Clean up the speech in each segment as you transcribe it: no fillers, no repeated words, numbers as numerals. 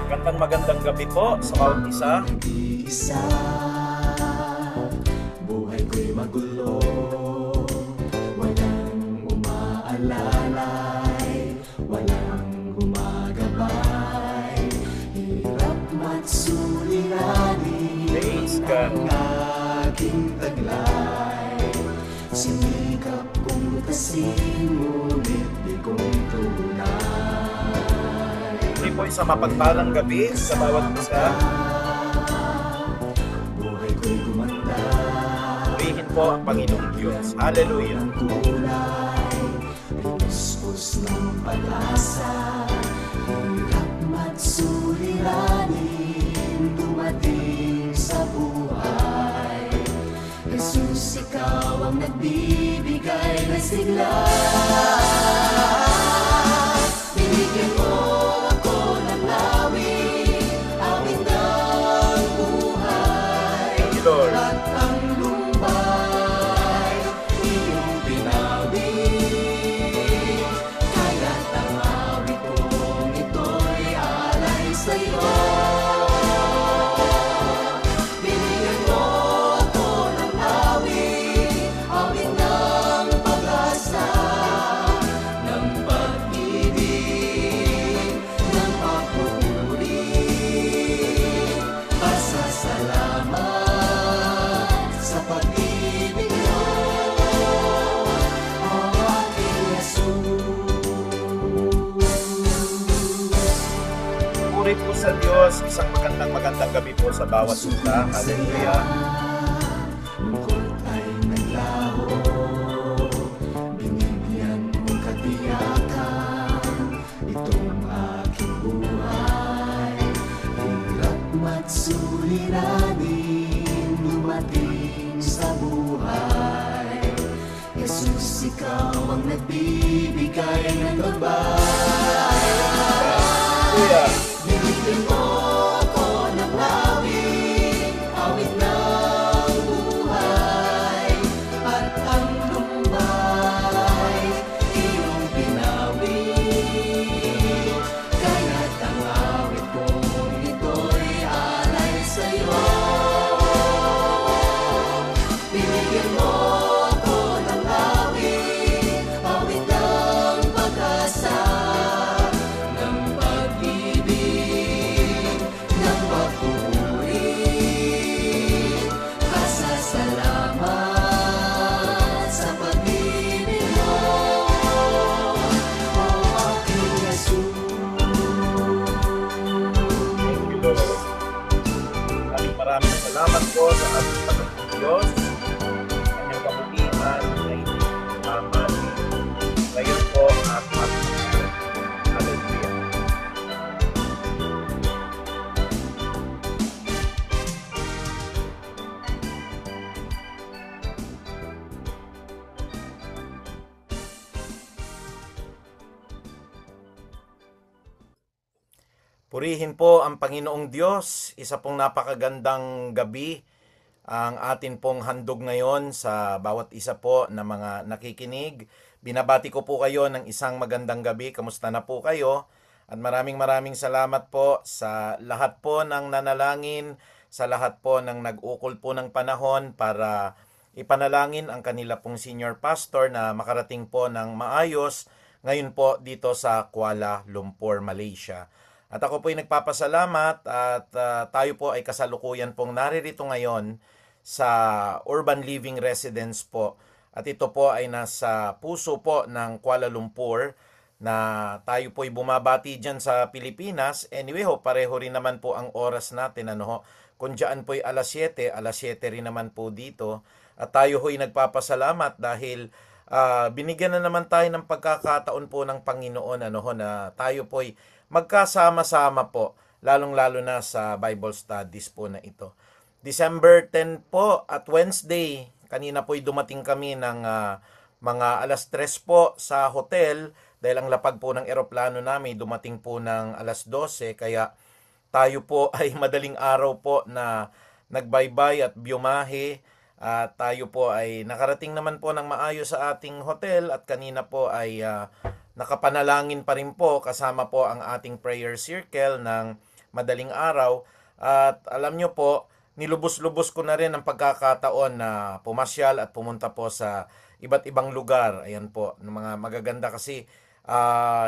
Magandang gabi po sa bawat isa. Buhay ko'y magulo, walang umaalalay, walang gumagabay, hirap at suliranin ang aking taglay. Sinikap kong tasin, ngunit di kong tunay. Ito po isang mapagpalang gabi sa bawat isa. Buhay ko'y gumanda, Purihin po ang Panginoong Diyos. Hallelujah. ang kulay, pinuspos ng pag-asa, hirap at suliranin dumating sa buhay. Jesus, ikaw ang nagbibigay ng sigla. Binigyan mo ako ng awit, awit ng buhay. Thank you, Lord. At ang lumbay, iyong pinawit. Kaya't ang awit kong ito'y alay sa'yo. Binigyan mo ako ng awit, awit ng pag-asa, ng pag-ibig, ng pagpupuri, pasasalamat sa pag-ibig mo, o aking Jesus. Puri po sa Diyos. Isang magandang gabi po sa bawat isa. Hallelujah. Lungkot ay naglaho, binibigyan mong katiyakan, itong aking buhay. Hirap at suliranin dumating sa buhay. Jesus, ikaw ang nagbibigay ng gabay. Hallelujah. Binigyan mo ako ng awit, awit ng buhay, at ang lumbay, iyong pinawit. Kaya't ang awit kong ito'y alay sa'yo. Binigyan mo ako ng awit, awit ng pag-asa, ng pag-ibig, ng pagpupuri, pasasalamat sa pag-ibig mo, o aking Jesus. Thank you, Lord. Maraming salamat po sa ating Panginoong Diyos. Kanyang kabutihan ay mamali. Ngayon po at magpupunan. Hallelujah. Purihin po ang Panginoong Diyos. Isa pong napakagandang gabi ang atin pong handog ngayon sa bawat isa po na mga nakikinig. Binabati ko po kayo ng isang magandang gabi. Kamusta na po kayo? At maraming salamat po sa lahat po ng nanalangin, sa lahat po ng nag-ukol po ng panahon para ipanalangin ang kanila pong senior pastor na makarating po ng maayos ngayon po dito sa Kuala Lumpur, Malaysia. At ako po ay nagpapasalamat at tayo po ay kasalukuyan pong naririto ngayon sa Urban Living Residence po. At ito po ay nasa puso po ng Kuala Lumpur na tayo po ay bumabati dyan sa Pilipinas. Anyway ho, pareho rin naman po ang oras natin. Kung dyan po ay alas 7 rin naman po dito. At tayo ho ay nagpapasalamat dahil binigyan na naman tayo ng pagkakataon po ng Panginoon na tayo po ay magkasama-sama po, lalong-lalo na sa Bible studies po na ito. December 10 po at Wednesday, kanina po ay dumating kami ng mga alas 3 po sa hotel dahil ang lapag po ng eroplano namin dumating po ng alas 12, kaya tayo po ay madaling araw po na nagbaybay at biyomahe. At tayo po ay nakarating naman po ng maayos sa ating hotel at kanina po ay nakapanalangin pa rin po kasama po ang ating prayer circle ng madaling araw. At alam nyo po, nilubos-lubos ko na rin ang pagkakataon na pumasyal at pumunta po sa iba't ibang lugar. Ayan po, ng mga magaganda kasi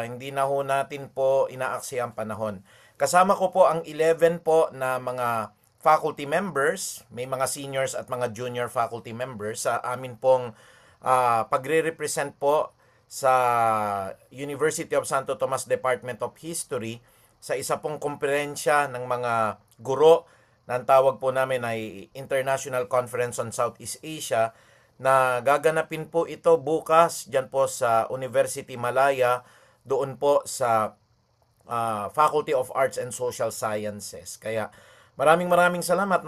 hindi na ho natin po inaaksi ang panahon. Kasama ko po ang 11 po na mga faculty members, may mga seniors at mga junior faculty members sa amin pong pagre-represent po sa University of Santo Tomas Department of History sa isa pong komperensya ng mga guro na ang tawag po namin ay International Conference on Southeast Asia na gaganapin po ito bukas dyan po sa University Malaya, doon po sa Faculty of Arts and Social Sciences. Kaya maraming salamat.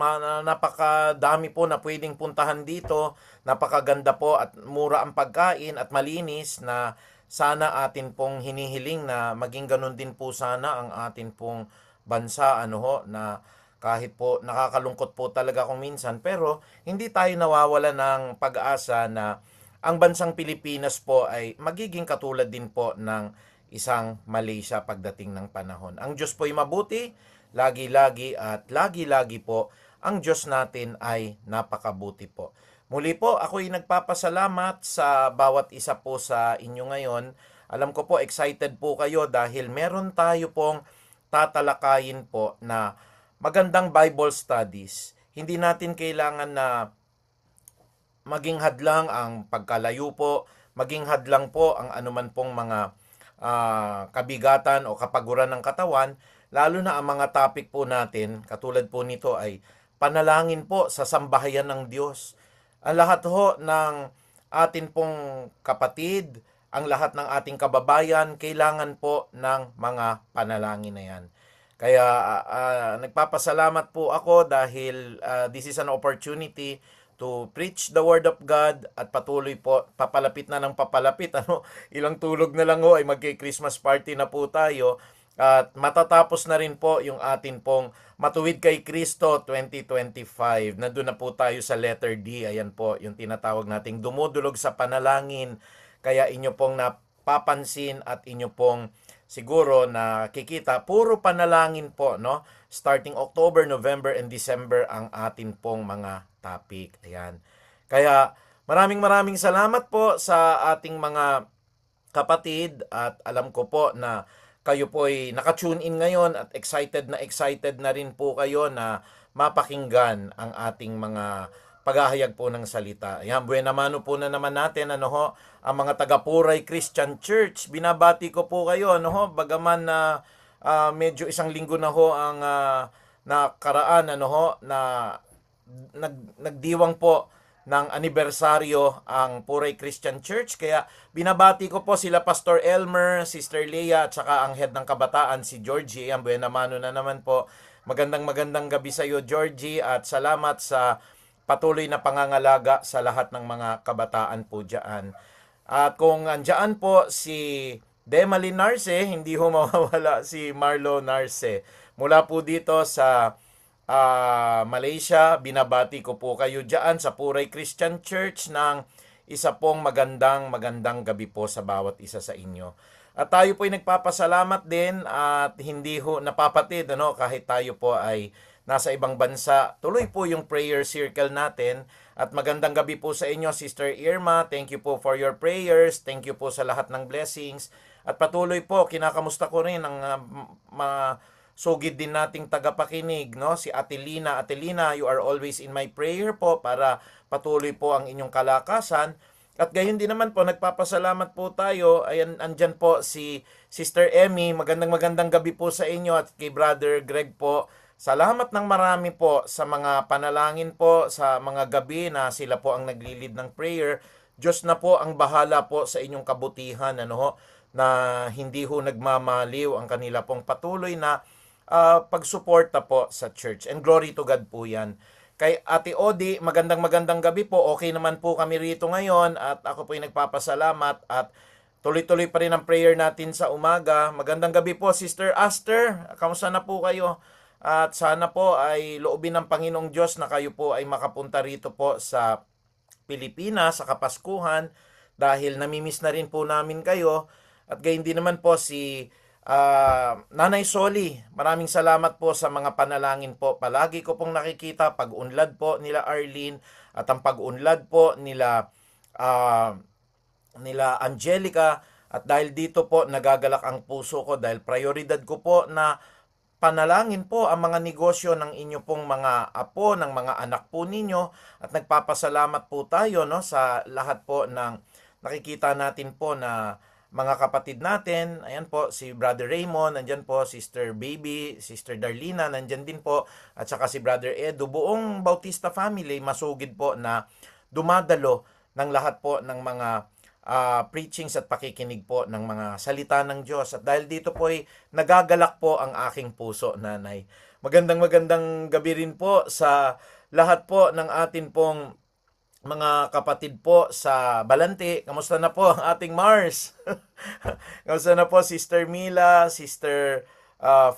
Napakadami po na pwedeng puntahan dito. Napakaganda po at mura ang pagkain at malinis na sana atin pong hinihiling na maging ganun din po sana ang atin pong bansa, na kahit po nakakalungkot po talaga kung minsan, pero hindi tayo nawawala ng pag-asa na ang bansang Pilipinas po ay magiging katulad din po ng isang Malaysia pagdating ng panahon. Ang Diyos po ay mabuti, lagi-lagi at lagi-lagi po ang Diyos natin ay napakabuti po. Muli po, ako'y nagpapasalamat sa bawat isa po sa inyo ngayon. Alam ko po, excited po kayo dahil meron tayo pong tatalakayin po na magandang Bible studies. Hindi natin kailangan na maging hadlang ang pagkalayo po, maging hadlang po ang anuman pong mga kabigatan o kapaguran ng katawan, lalo na ang mga topic po natin, katulad po nito ay panalangin po sa sambahayan ng Diyos. Ang lahat ho ng atin pong kapatid, ang lahat ng ating kababayan, kailangan po ng mga panalangin na yan. Kaya nagpapasalamat po ako dahil this is an opportunity to preach the Word of God at patuloy po, papalapit na ng papalapit. Ilang tulog na lang ho ay magki-Christmas party na po tayo. At matatapos na rin po yung atin pong Matuwid kay Kristo 2025. Nandun na po tayo sa letter D. Ayan po yung tinatawag nating dumudulog sa panalangin. Kaya inyo pong napapansin at inyo pong siguro nakikita, puro panalangin po, no? Starting October, November, and December ang atin pong mga topic. Ayan. Kaya maraming salamat po sa ating mga kapatid at alam ko po na kayo po ay naka-tune in ngayon at excited na rin po kayo na mapakinggan ang ating mga paghahayag po ng salita. Ayan, buena mano po na naman natin ang mga taga-Puray Christian Church. Binabati ko po kayo, bagaman na medyo isang linggo na ho ang nakaraan, na nagdiwang po ng anibersaryo ang Puray Christian Church. Kaya binabati ko po sila Pastor Elmer, Sister Leah, at saka ang head ng kabataan si Georgie. Ayan, buena mano na naman po. Magandang gabi sa iyo, Georgie, at salamat sa patuloy na pangangalaga sa lahat ng mga kabataan po dyan. At kung andyan po si Demaline Narce, hindi ho mawawala si Marlo Narce. Mula po dito sa Malaysia, binabati ko po kayo dyan sa Puray Christian Church ng isa pong magandang gabi po sa bawat isa sa inyo. At tayo po ay nagpapasalamat din at hindi ho napapatid, kahit tayo po ay nasa ibang bansa. Tuloy po yung prayer circle natin. At magandang gabi po sa inyo, Sister Irma. Thank you po for your prayers. Thank you po sa lahat ng blessings. At patuloy po, kinakamusta ko rin ang sugid din nating tagapakinig, si Atelina. Atelina, you are always in my prayer po para patuloy po ang inyong kalakasan. At gayon din naman po, nagpapasalamat po tayo. Ayan, andyan po si Sister Emmy. Magandang gabi po sa inyo at kay Brother Greg po. Salamat ng marami po sa mga panalangin po, sa mga gabi na sila po ang naglilid ng prayer. Diyos na po ang bahala po sa inyong kabutihan, na hindi ho nagmamaliw ang kanila pong patuloy na pagsuporta po sa church. And glory to God po yan. Kay Ate Odi, magandang gabi po. Okay naman po kami rito ngayon at ako po ay nagpapasalamat at tuloy-tuloy pa rin ang prayer natin sa umaga. Magandang gabi po, Sister Aster. Kamusta na po kayo? At sana po ay loobin ng Panginoong Diyos na kayo po ay makapunta rito po sa Pilipinas sa Kapaskuhan dahil namimiss na rin po namin kayo. At gayon din naman po si Nanay Soli, maraming salamat po sa mga panalangin po. Palagi ko pong nakikita pag-unlad po nila Arlene at ang pag-unlad po nila Angelica, at dahil dito po nagagalak ang puso ko dahil prioridad ko po na panalangin po ang mga negosyo ng inyo pong mga apo, ng mga anak po ninyo, at nagpapasalamat po tayo, no, sa lahat po ng nakikita natin po na mga kapatid natin. Ayan po, si Brother Raymond, nandyan po, Sister Baby, Sister Darlina, nandyan din po, at saka si Brother Edu. Buong Bautista family, masugid po na dumadalo ng lahat po ng mga preachings at pakikinig po ng mga salita ng Diyos. At dahil dito po ay nagagalak po ang aking puso, Nanay. Magandang gabi rin po sa lahat po ng atin pong mga kapatid po sa Balante. Kamusta na po ang ating Mars? Kamusta na po Sister Mila, Sister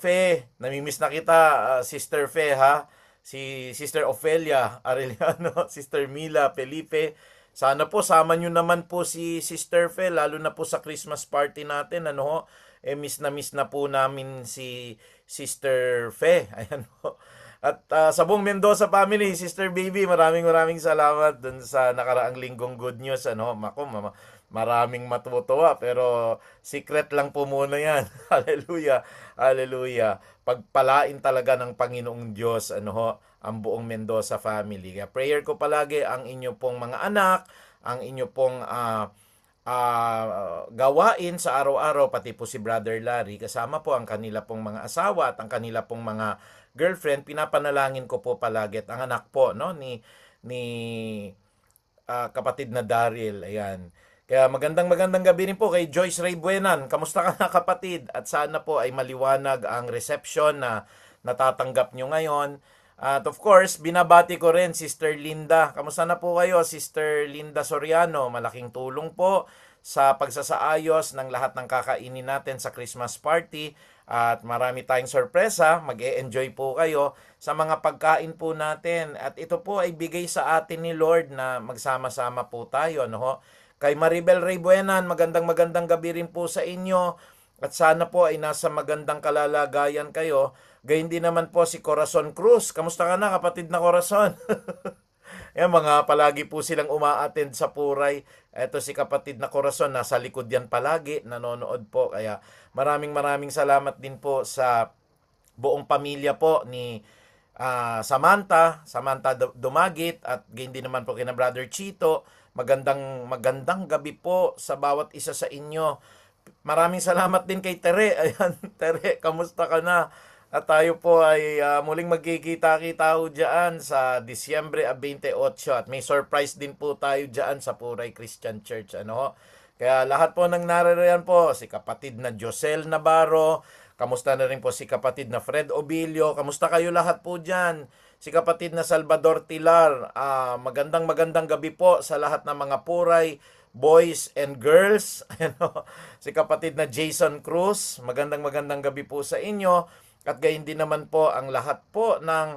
Fe? Namimiss na kita, Sister Fe, ha? Si Sister Ofelia Arellano, Sister Mila, Felipe. Sana po sama nyo naman po si Sister Fe, lalo na po sa Christmas party natin. Ano ho? Miss na po namin si Sister Fe. Ayan po. At sa buong Mendoza family, Sister Baby, maraming salamat dun sa nakaraang linggong good news. Ano, maraming matutuwa, pero secret lang po muna yan. Hallelujah, hallelujah. Pagpalain talaga ng Panginoong Diyos, ano ho, ang buong Mendoza family. Kaya prayer ko palagi ang inyo pong mga anak, ang inyo pong gawain sa araw-araw, pati po si Brother Larry, kasama po ang kanila pong mga asawa at ang kanila pong mga girlfriend. Pinapanalangin ko po palagi at ang anak po, no, ni kapatid na Daryl. Ayan. Kaya magandang gabi rin po kay Joyce Ray Buenan. Kamusta ka na, kapatid? At sana po ay maliwanag ang reception na natatanggap nyo ngayon. At of course, binabati ko rin Sister Linda. Kamusta na po kayo, Sister Linda Soriano? Malaking tulong po sa pagsasaayos ng lahat ng kakainin natin sa Christmas party. At marami tayong sorpresa. Mag-e-enjoy po kayo sa mga pagkain po natin. At ito po ay bigay sa atin ni Lord na magsama-sama po tayo. Ano ho? Kay Maribel Ray Buenan, magandang gabi rin po sa inyo. At sana po ay nasa magandang kalalagayan kayo. Gayun din naman po si Corazon Cruz. Kamusta ka na, kapatid na Corazon? Yan, mga palagi po silang umaattend sa Puray. Ito si kapatid na Corazon, nasa likod yan palagi, nanonood po. Kaya maraming salamat din po sa buong pamilya po ni Samantha Dumagit, at gayon din naman po kina Brother Chito. Magandang gabi po sa bawat isa sa inyo. Maraming salamat din kay Tere. Ayan, Tere, kamusta ka na? At tayo po ay muling magkikita-kita ho dyan sa Disyembre 28. At may surprise din po tayo dyan sa Puray Christian Church. Ano ho? Kaya lahat po ng naririyan po, si kapatid na Josel Navarro, kamusta na rin po si kapatid na Fred Obilio, kamusta kayo lahat po dyan? Si kapatid na Salvador Tilar, magandang gabi po sa lahat ng mga Puray boys and girls. Si kapatid na Jason Cruz, magandang gabi po sa inyo. At gayon din naman po ang lahat po ng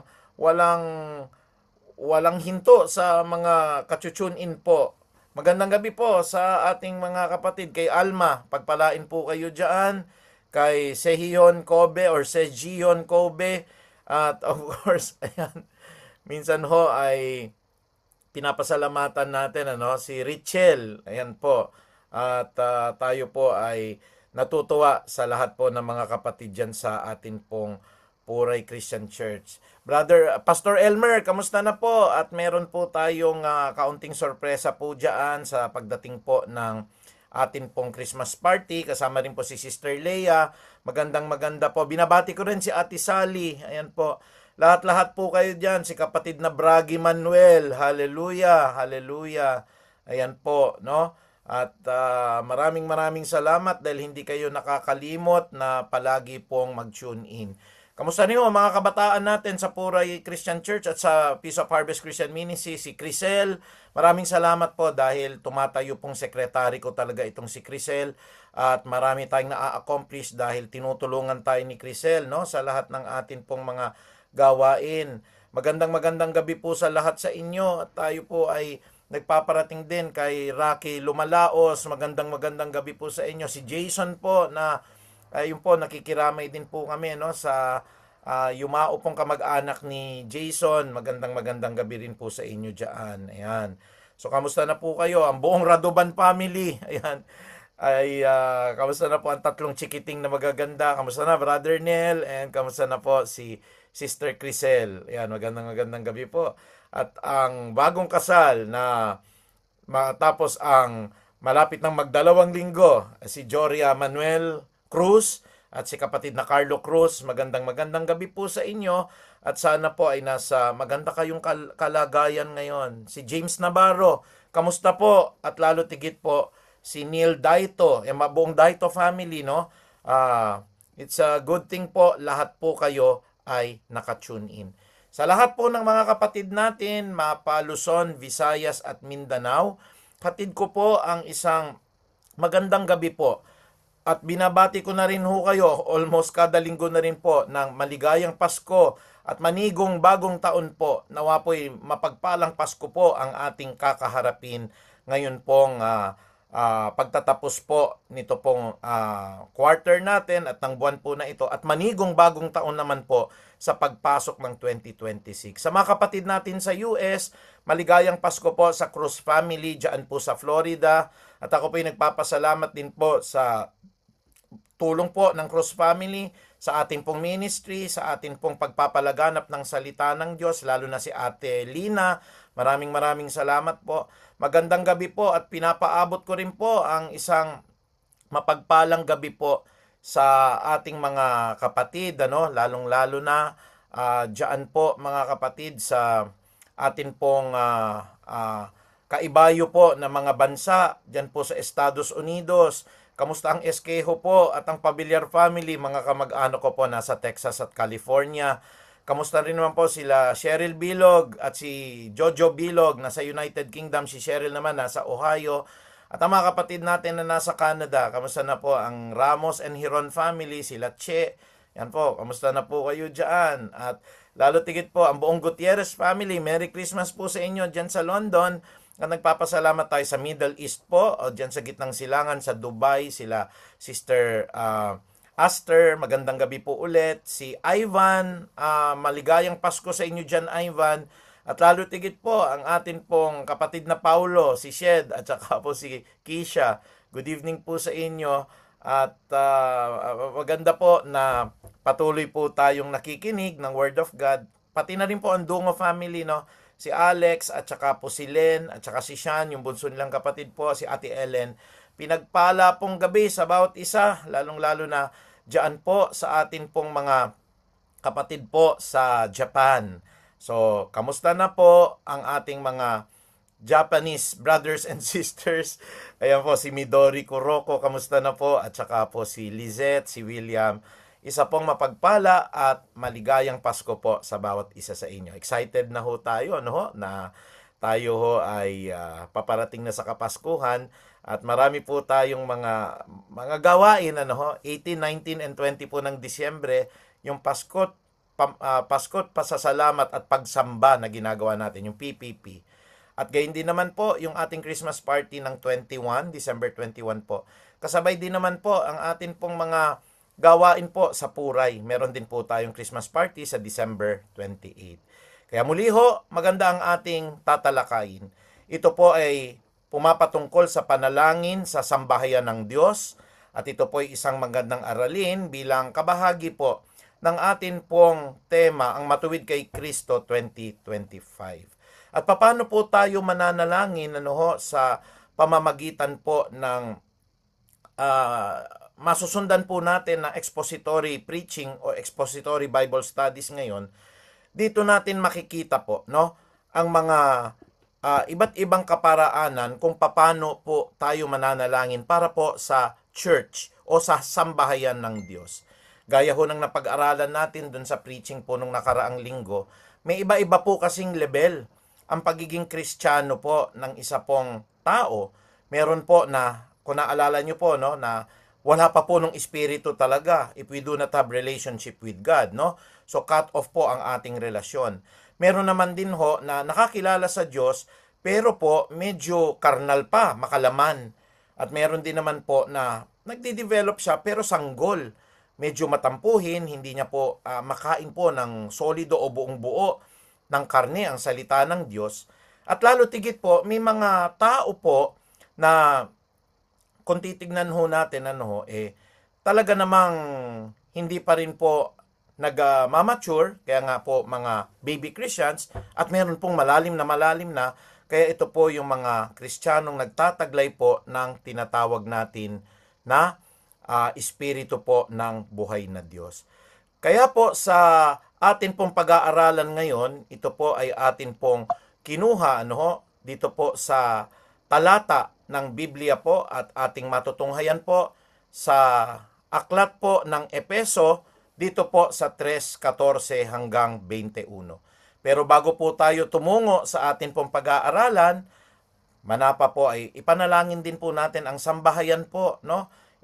walang hinto sa mga ka-tune in po. Magandang gabi po sa ating mga kapatid. Kay Alma, pagpalain po kayo dyan. Kay Sehion Kobe or Sejion Kobe. At of course, ayan, minsan ho ay pinapasalamatan natin si Richel. Ayan po. At tayo po ay natutuwa sa lahat po ng mga kapatid dyan sa atin pong Puray Christian Church. Pastor Elmer, kamusta na po? At meron po tayong kaunting sorpresa po dyan sa pagdating po ng atin pong Christmas party. Kasama rin po si Sister Leia. Maganda po. Binabati ko rin si Ate Sally. Ayan po. Lahat po kayo dyan. Si kapatid na Bragi Manuel. Hallelujah. Hallelujah. Ayan po, no? At maraming salamat dahil hindi kayo nakakalimot na palagi pong mag-tune in. Kamusta niyo mga kabataan natin sa Puray Christian Church at sa Peace of Harvest Christian Ministry? Si Crisel, maraming salamat po dahil tumatayo pong sekretary ko talaga itong si Crisel. At marami tayong na-accomplish dahil tinutulungan tayo ni Crisel, no, sa lahat ng atin pong mga gawain. Magandang gabi po sa lahat sa inyo. At tayo po ay nagpaparating din kay Rocky Lumalaos. Magandang gabi po sa inyo. Si Jason po na Yun po, nakikiramay din po kami, no, sa yumao pong kamag-anak ni Jason. Magandang gabi rin po sa inyo dyan. Ayan. So, kamusta na po kayo? Ang buong Radovan family. Ayan. Kamusta na po ang tatlong chikiting na magaganda? Kamusta na, Brother Nel? And kamusta na po si Sister Crisel? Ayan, magandang gabi po. At ang bagong kasal na matapos ang malapit ng magdalawang linggo, si Joria Manuel Cruz at si kapatid na Carlo Cruz. Magandang gabi po sa inyo at sana po ay nasa maganda kayong kalagayan ngayon. Si James Navarro, kamusta po? At lalo tigit po si Neil Daito, yung buong Daito family, no? It's a good thing po, lahat po kayo ay nakatune in. Sa lahat po ng mga kapatid natin, Mapa, Luzon, Visayas at Mindanao, hatid ko po ang isang magandang gabi po. At binabati ko na rin ho kayo, almost kada linggo na rin po, ng maligayang Pasko at manigong bagong taon po. Nawa po'y mapagpalang Pasko po ang ating kakaharapin ngayon pong pagtatapos po nito pong quarter natin at ng buwan po na ito at manigong bagong taon naman po sa pagpasok ng 2026. Sa mga kapatid natin sa US, maligayang Pasko po sa Cruz family dyan po sa Florida at ako po'y nagpapasalamat din po sa tulong po ng Cruz family sa ating pong ministry, sa ating pong pagpapalaganap ng salita ng Diyos, lalo na si Ate Lina. Maraming salamat po. Magandang gabi po at pinapaabot ko rin po ang isang mapagpalang gabi po sa ating mga kapatid, lalong-lalo na diyan po mga kapatid sa atin pong kaibayo po ng mga bansa, diyan po sa Estados Unidos. Kamusta ang Esquejo po at ang Pabiliar family, mga kamag-anak ko po nasa Texas at California. Kamusta rin naman po sila Cheryl Bilog at si Jojo Bilog nasa United Kingdom, si Cheryl naman nasa Ohio. At ang mga kapatid natin na nasa Canada, kamusta na po ang Ramos and Hiron family, sila Che. Yan po, kamusta na po kayo dyan? At lalo tigit po ang buong Gutierrez family, Merry Christmas po sa inyo dyan sa London. At nagpapasalamat tayo sa Middle East po, o dyan sa gitnang silangan sa Dubai, sila Sister Aster, magandang gabi po ulit. Si Ivan, maligayang Pasko sa inyo dyan, Ivan. At lalo tigit po ang atin pong kapatid na Paulo, si Shed, at saka po si Kisha. Good evening po sa inyo. At maganda po na patuloy po tayong nakikinig ng Word of God. Pati na rin po ang Dungo family, no? Si Alex, at saka po si Len, at saka si Sean, yung bunso nilang kapatid po, si Ate Ellen. Pinagpala pong gabi sa bawat isa, lalong-lalo na dyan po sa atin pong mga kapatid po sa Japan. So, kamusta na po ang ating mga Japanese brothers and sisters? Ayan po, si Midori Kuroko, kamusta na po? At saka po si Lizette, si William. Isa pong mapagpala at maligayang Pasko po sa bawat isa sa inyo. Excited na ho tayo, na tayo ho ay paparating na sa Kapaskuhan at marami po tayong mga gawain, 18, 19, and 20 po ng Disyembre, yung Pasko't pasasalamat at pagsamba na ginagawa natin, yung PPP. At gayon din naman po yung ating Christmas party ng December 21 po. Kasabay din naman po ang atin pong mga gawain po sa Puray. Meron din po tayong Christmas party sa December 28. Kaya muli ho, maganda ang ating tatalakayin. Ito po ay pumapatungkol sa panalangin sa sambahayan ng Diyos. At ito po ay isang magandang aralin bilang kabahagi po ng atin pong tema, ang Matuwid kay Kristo 2025. At paano po tayo mananalangin sa pamamagitan po ng masusundan po natin na expository preaching o expository Bible studies ngayon. Dito natin makikita po ang mga iba't ibang kaparaanan kung paano po tayo mananalangin para po sa church o sa sambahayan ng Diyos. Gaya ho ng napag-aralan natin dun sa preaching po nung nakaraang linggo, may iba-iba po kasing level ang pagiging Kristiyano po ng isa pong tao. Meron po na, kung naalala nyo po, na wala pa po nung espiritu talaga if we do not have relationship with God, So cut off po ang ating relasyon. Meron naman din ho na nakakilala sa Diyos pero po medyo karnal pa, makalaman. At meron din naman po na nagde-develop siya pero sanggol. Medyo matampuhin, hindi niya po makain po ng solido o buong buo ng karne ang salita ng Diyos. At lalo tigit po, may mga tao po na kung titignan ho natin talaga namang hindi pa rin po nag-mature, kaya nga po mga baby Christians, at meron pong malalim na, kaya ito po yung mga Kristiyanong nagtataglay po ng tinatawag natin na espiritu po ng buhay na Diyos. Kaya po sa atin pong pag-aaralan ngayon, ito po ay atin pong kinuha dito po sa talata ng Biblia po at ating matutunghayan po sa aklat po ng Epeso dito po sa 3:14 hanggang 21. Pero bago po tayo tumungo sa atin pong pag-aaralan, manapa po ay ipanalangin din po natin ang sambahayan po,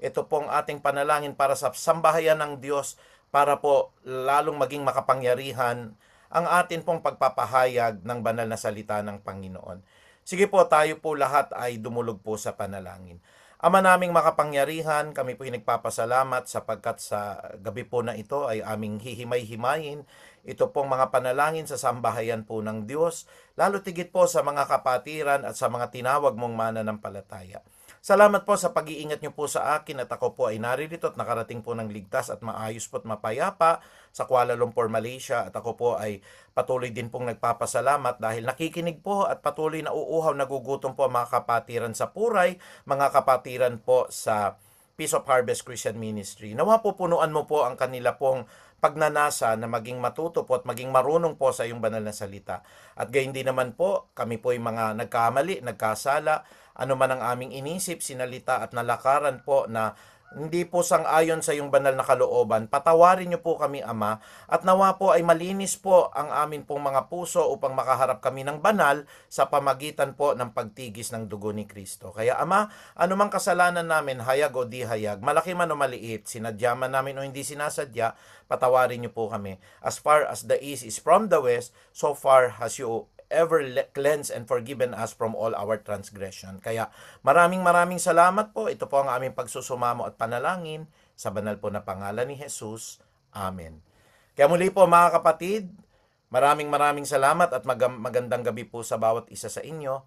Ito pong ating panalangin para sa sambahayan ng Diyos para po lalong maging makapangyarihan ang atin pong pagpapahayag ng banal na salita ng Panginoon. Sige po, tayo po lahat ay dumulog po sa panalangin. Ama naming makapangyarihan, kami po ay nagpapasalamat sapagkat sa gabi po na ito ay aming hihimay-himayin ito pong mga panalangin sa sambahayan po ng Diyos, lalo tigit po sa mga kapatiran at sa mga tinawag mong mananampalataya. Salamat po sa pag-iingat niyo po sa akin at ako po ay naririto at nakarating po ng ligtas at maayos po at mapayapa sa Kuala Lumpur, Malaysia. At ako po ay patuloy din pong nagpapasalamat dahil nakikinig po at patuloy na uuhaw, nagugutom po mga kapatiran sa Puray, mga kapatiran po sa Peace of Harvest Christian Ministry. Nawa po punuan mo po ang kanila pong pagnanasa na maging matuto po at maging marunong po sa iyong banal na salita. At gayon din naman po, kami po ay mga nagkamali, nagkasala, ano man ang aming inisip, sinalita at nalakaran po na hindi po sang-ayon sa iyong banal na kalooban. Patawarin niyo po kami, Ama, at nawa po ay malinis po ang amin pong mga puso upang makaharap kami ng banal sa pamagitan po ng pagtigis ng dugo ni Kristo. Kaya, Ama, anumang kasalanan namin, hayag o di hayag, malaki man o maliit, sinadya man namin o hindi sinasadya, patawarin niyo po kami. As far as the east is from the west, so far has you ever cleansed and forgiven us from all our transgression. Kaya maraming salamat po. Ito po ang aming pagsusumamo at panalangin sa banal po na pangalan ni Jesus. Amen. Kaya muli po mga kapatid, maraming salamat at magandang gabi po sa bawat isa sa inyo.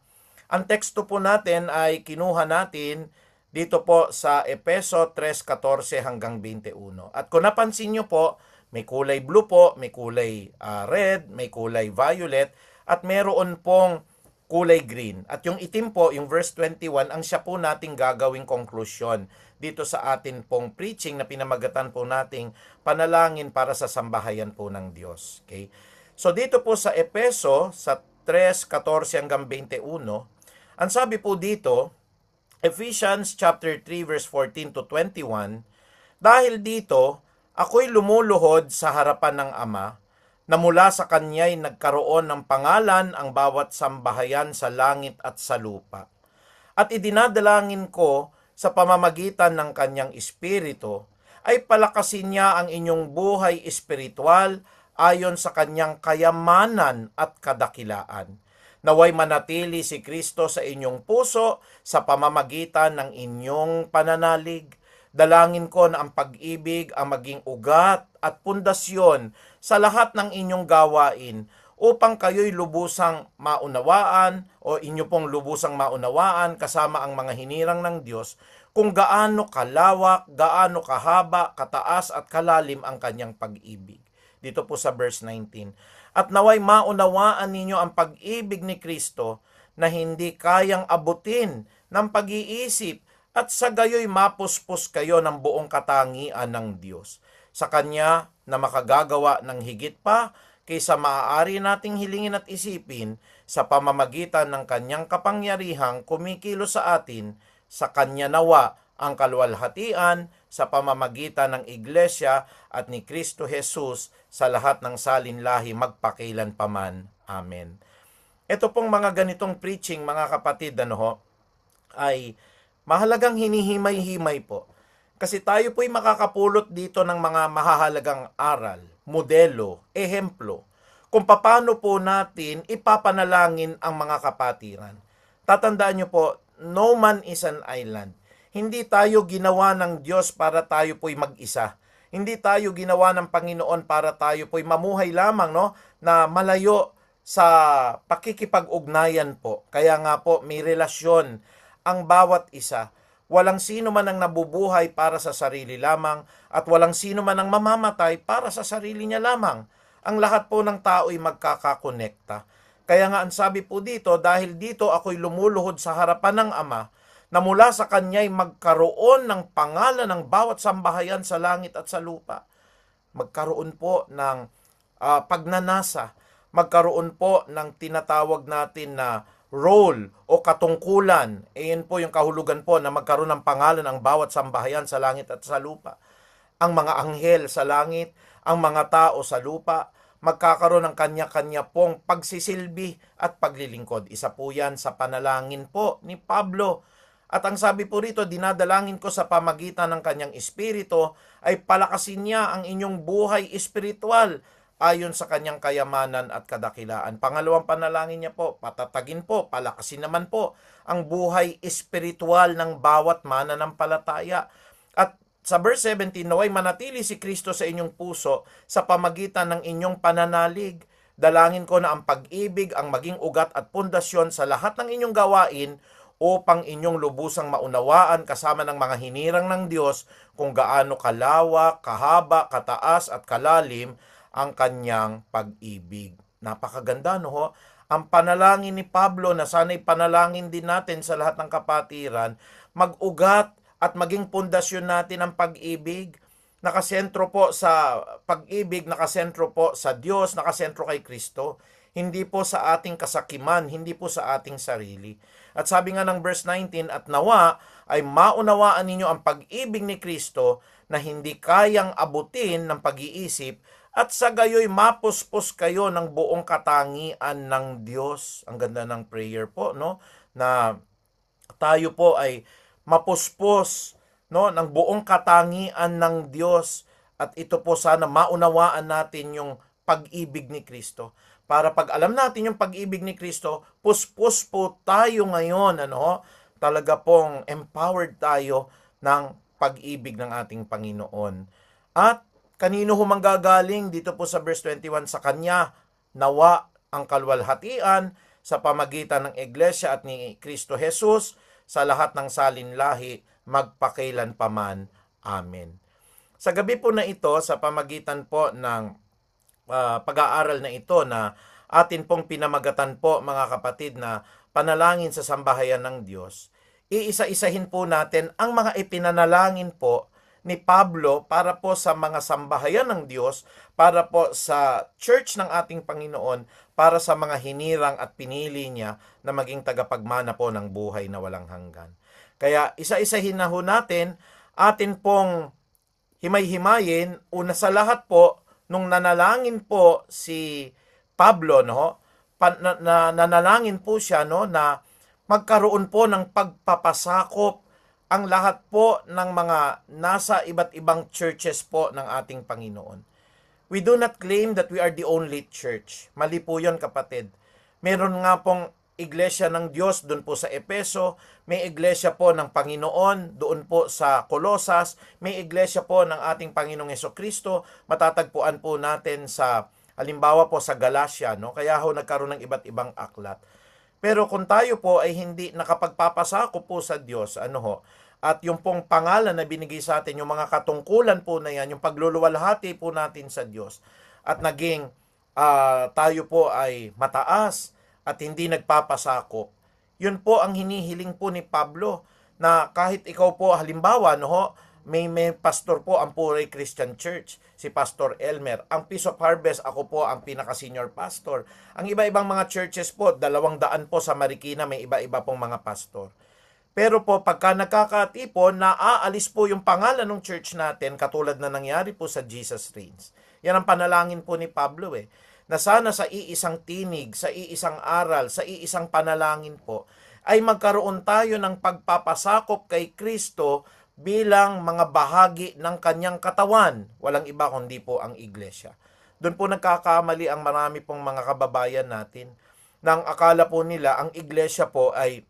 Ang teksto po natin ay kinuha natin dito po sa Epeso 3:14 hanggang 21. At kung napansin nyo po, may kulay blue po, may kulay red, may kulay violet, at meron pong kulay green. At yung itim po, yung verse 21, ang siya po nating gagawing konklusyon dito sa atin pong preaching na pinamagatan po nating panalangin para sa sambahayan po ng Diyos. Okay? So dito po sa Epeso, sa 3:14 hanggang 21, ang sabi po dito, Ephesians chapter 3 verse 14 to 21, dahil dito, ako'y lumuluhod sa harapan ng Ama, na mula sa Kanya'y nagkaroon ng pangalan ang bawat sambahayan sa langit at sa lupa. At idinadalangin ko sa pamamagitan ng Kanyang Espiritu, ay palakasin niya ang inyong buhay espiritual ayon sa Kanyang kayamanan at kadakilaan. Naway manatili si Kristo sa inyong puso sa pamamagitan ng inyong pananalig. Dalangin ko na ang pag-ibig ang maging ugat at pundasyon sa lahat ng inyong gawain upang kayo'y lubusang maunawaan o inyo pong lubusang maunawaan kasama ang mga hinirang ng Diyos kung gaano kalawak, gaano kahaba, kataas at kalalim ang kanyang pag-ibig. Dito po sa verse 19. At naway maunawaan ninyo ang pag-ibig ni Kristo na hindi kayang abutin ng pag-iisip at sa gayo'y mapuspos kayo ng buong katangian ng Diyos. Sa Kanya na makagagawa ng higit pa kaysa maaari nating hilingin at isipin sa pamamagitan ng Kanyang kapangyarihang kumikilos sa atin, sa Kanya nawa ang kaluwalhatian sa pamamagitan ng Iglesia at ni Kristo Jesus sa lahat ng salinlahi magpakailan paman. Amen. Ito pong mga ganitong preaching, mga kapatid, ay mahalagang hinihimay-himay po. Kasi tayo po'y makakapulot dito ng mga mahahalagang aral, modelo, ehemplo, kung paano po natin ipapanalangin ang mga kapatiran. Tatandaan nyo po, no man is an island. Hindi tayo ginawa ng Diyos para tayo po'y mag-isa. Hindi tayo ginawa ng Panginoon para tayo po'y mamuhay lamang, no, na malayo sa pakikipag-ugnayan po. Kaya nga po, may relasyon ang bawat isa. Walang sino man ang nabubuhay para sa sarili lamang at walang sino man ang mamamatay para sa sarili niya lamang. Ang lahat po ng tao ay magkakakonekta. Kaya nga ang sabi po dito, dahil dito ako'y lumuluhod sa harapan ng Ama, na mula sa Kanya'y magkaroon ng pangalan ng bawat sambahayan sa langit at sa lupa. Magkaroon po ng pagnanasa, magkaroon po ng tinatawag natin na role o katungkulan. Iyan po yung kahulugan po na magkaroon ng pangalan ng bawat sambahayan sa langit at sa lupa. Ang mga anghel sa langit, ang mga tao sa lupa, magkakaroon ng kanya-kanya pong pagsisilbi at paglilingkod. Isa po yan sa panalangin po ni Pablo. At ang sabi po rito, dinadalangin ko sa pamagitan ng kanyang espiritu ay palakasin niya ang inyong buhay espiritual ayon sa kanyang kayamanan at kadakilaan. Pangalawang panalangin niya po, patatagin po, palakasin naman po ang buhay espiritual ng bawat mananampalataya. At sa verse 17, naway manatili si Kristo sa inyong puso sa pamagitan ng inyong pananalig. Dalangin ko na ang pag-ibig ang maging ugat at pundasyon sa lahat ng inyong gawain upang inyong lubusang maunawaan kasama ng mga hinirang ng Diyos kung gaano kalawak, kahaba, kataas at kalalim ang kanyang pag-ibig. Napakaganda, no ho? Ang panalangin ni Pablo na sana'y panalangin din natin sa lahat ng kapatiran, mag-ugat at maging pundasyon natin ang pag-ibig. Nakasentro po sa pag-ibig, nakasentro po sa Diyos, nakasentro kay Kristo. Hindi po sa ating kasakiman, hindi po sa ating sarili. At sabi nga ng verse 19, at nawa ay maunawaan ninyo ang pag-ibig ni Kristo na hindi kayang abutin ng pag-iisip at sa gayoy mapuspos kayo ng buong katangian ng Diyos. Ang ganda ng prayer po, no? Na tayo po ay mapuspos, no, ng buong katangian ng Diyos. At ito po sana maunawaan natin yung pag-ibig ni Kristo. Para pag alam natin yung pag-ibig ni Kristo, puspos po tayo ngayon, ano? Talaga pong empowered tayo ng pag-ibig ng ating Panginoon. At kanino humanggagaling dito po sa verse 21, sa Kanya nawa ang kalwalhatian sa pamagitan ng Iglesia at ni Kristo Jesus sa lahat ng salinlahi magpakailan paman. Amen. Sa gabi po na ito, sa pamagitan po ng pag-aaral na ito na atin pong pinamagatan po, mga kapatid, na panalangin sa sambahayan ng Diyos, iisa-isahin po natin ang mga ipinanalangin po ni Pablo para po sa mga sambahayan ng Diyos, para po sa church ng ating Panginoon, para sa mga hinirang at pinili niya na maging tagapagmana po ng buhay na walang hanggan. Kaya isa-isahin na ho natin, atin pong himay-himayin, una sa lahat po, nung nanalangin po si Pablo, no, nanalangin po siya, no, na magkaroon po ng pagpapasakop ang lahat po ng mga nasa iba't ibang churches po ng ating Panginoon. We do not claim that we are the only church. Mali po yun, kapatid. Meron nga pong iglesia ng Diyos doon po sa Epeso, may iglesia po ng Panginoon doon po sa Colosas, may iglesia po ng ating Panginoong Hesukristo, matatagpuan po natin sa, halimbawa po sa Galacia, no? Kaya ho nagkaroon ng iba't ibang aklat. Pero kung tayo po ay hindi nakapagpapasako po sa Diyos, ano ho, at yung pong pangalan na binigay sa atin, yung mga katungkulan po na yan, yung pagluluwalhati po natin sa Diyos, at naging tayo po ay mataas, at hindi nagpapasakop. Yun po ang hinihiling po ni Pablo, na kahit ikaw po, halimbawa, no, may pastor po ang Puray Christian Church, si Pastor Elmer. Ang Peace of Harvest, ako po ang pinaka-senior pastor. Ang iba-ibang mga churches po, 200 po sa Marikina, may iba-iba pong mga pastor. Pero po, pagka nagkakatipon, naaalis po yung pangalan ng church natin, katulad na nangyari po sa Jesus Reigns. Yan ang panalangin po ni Pablo, na sana sa iisang tinig, sa iisang aral, sa iisang panalangin po, ay magkaroon tayo ng pagpapasakop kay Kristo bilang mga bahagi ng kanyang katawan. Walang iba kundi po ang iglesia. Doon po nagkakamali ang marami pong mga kababayan natin, nang akala po nila ang iglesia po ay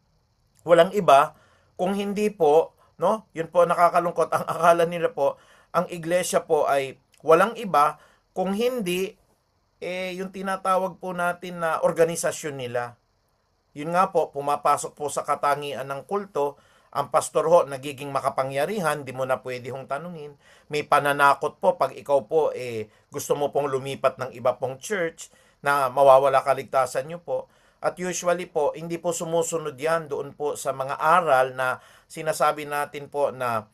walang iba kung hindi po no? Yun po nakakalungkot. Ang akala nila po, ang iglesia po ay walang iba kung hindi yung tinatawag po natin na organisasyon nila. Yun nga po, pumapasok po sa katangian ng kulto, ang pastor ho nagiging makapangyarihan, di mo na pwede hong tanungin. May pananakot po pag ikaw po gusto mo pong lumipat ng iba pong church na mawawala kaligtasan nyo po. At usually po, hindi po sumusunod yan doon po sa mga aral na sinasabi natin po na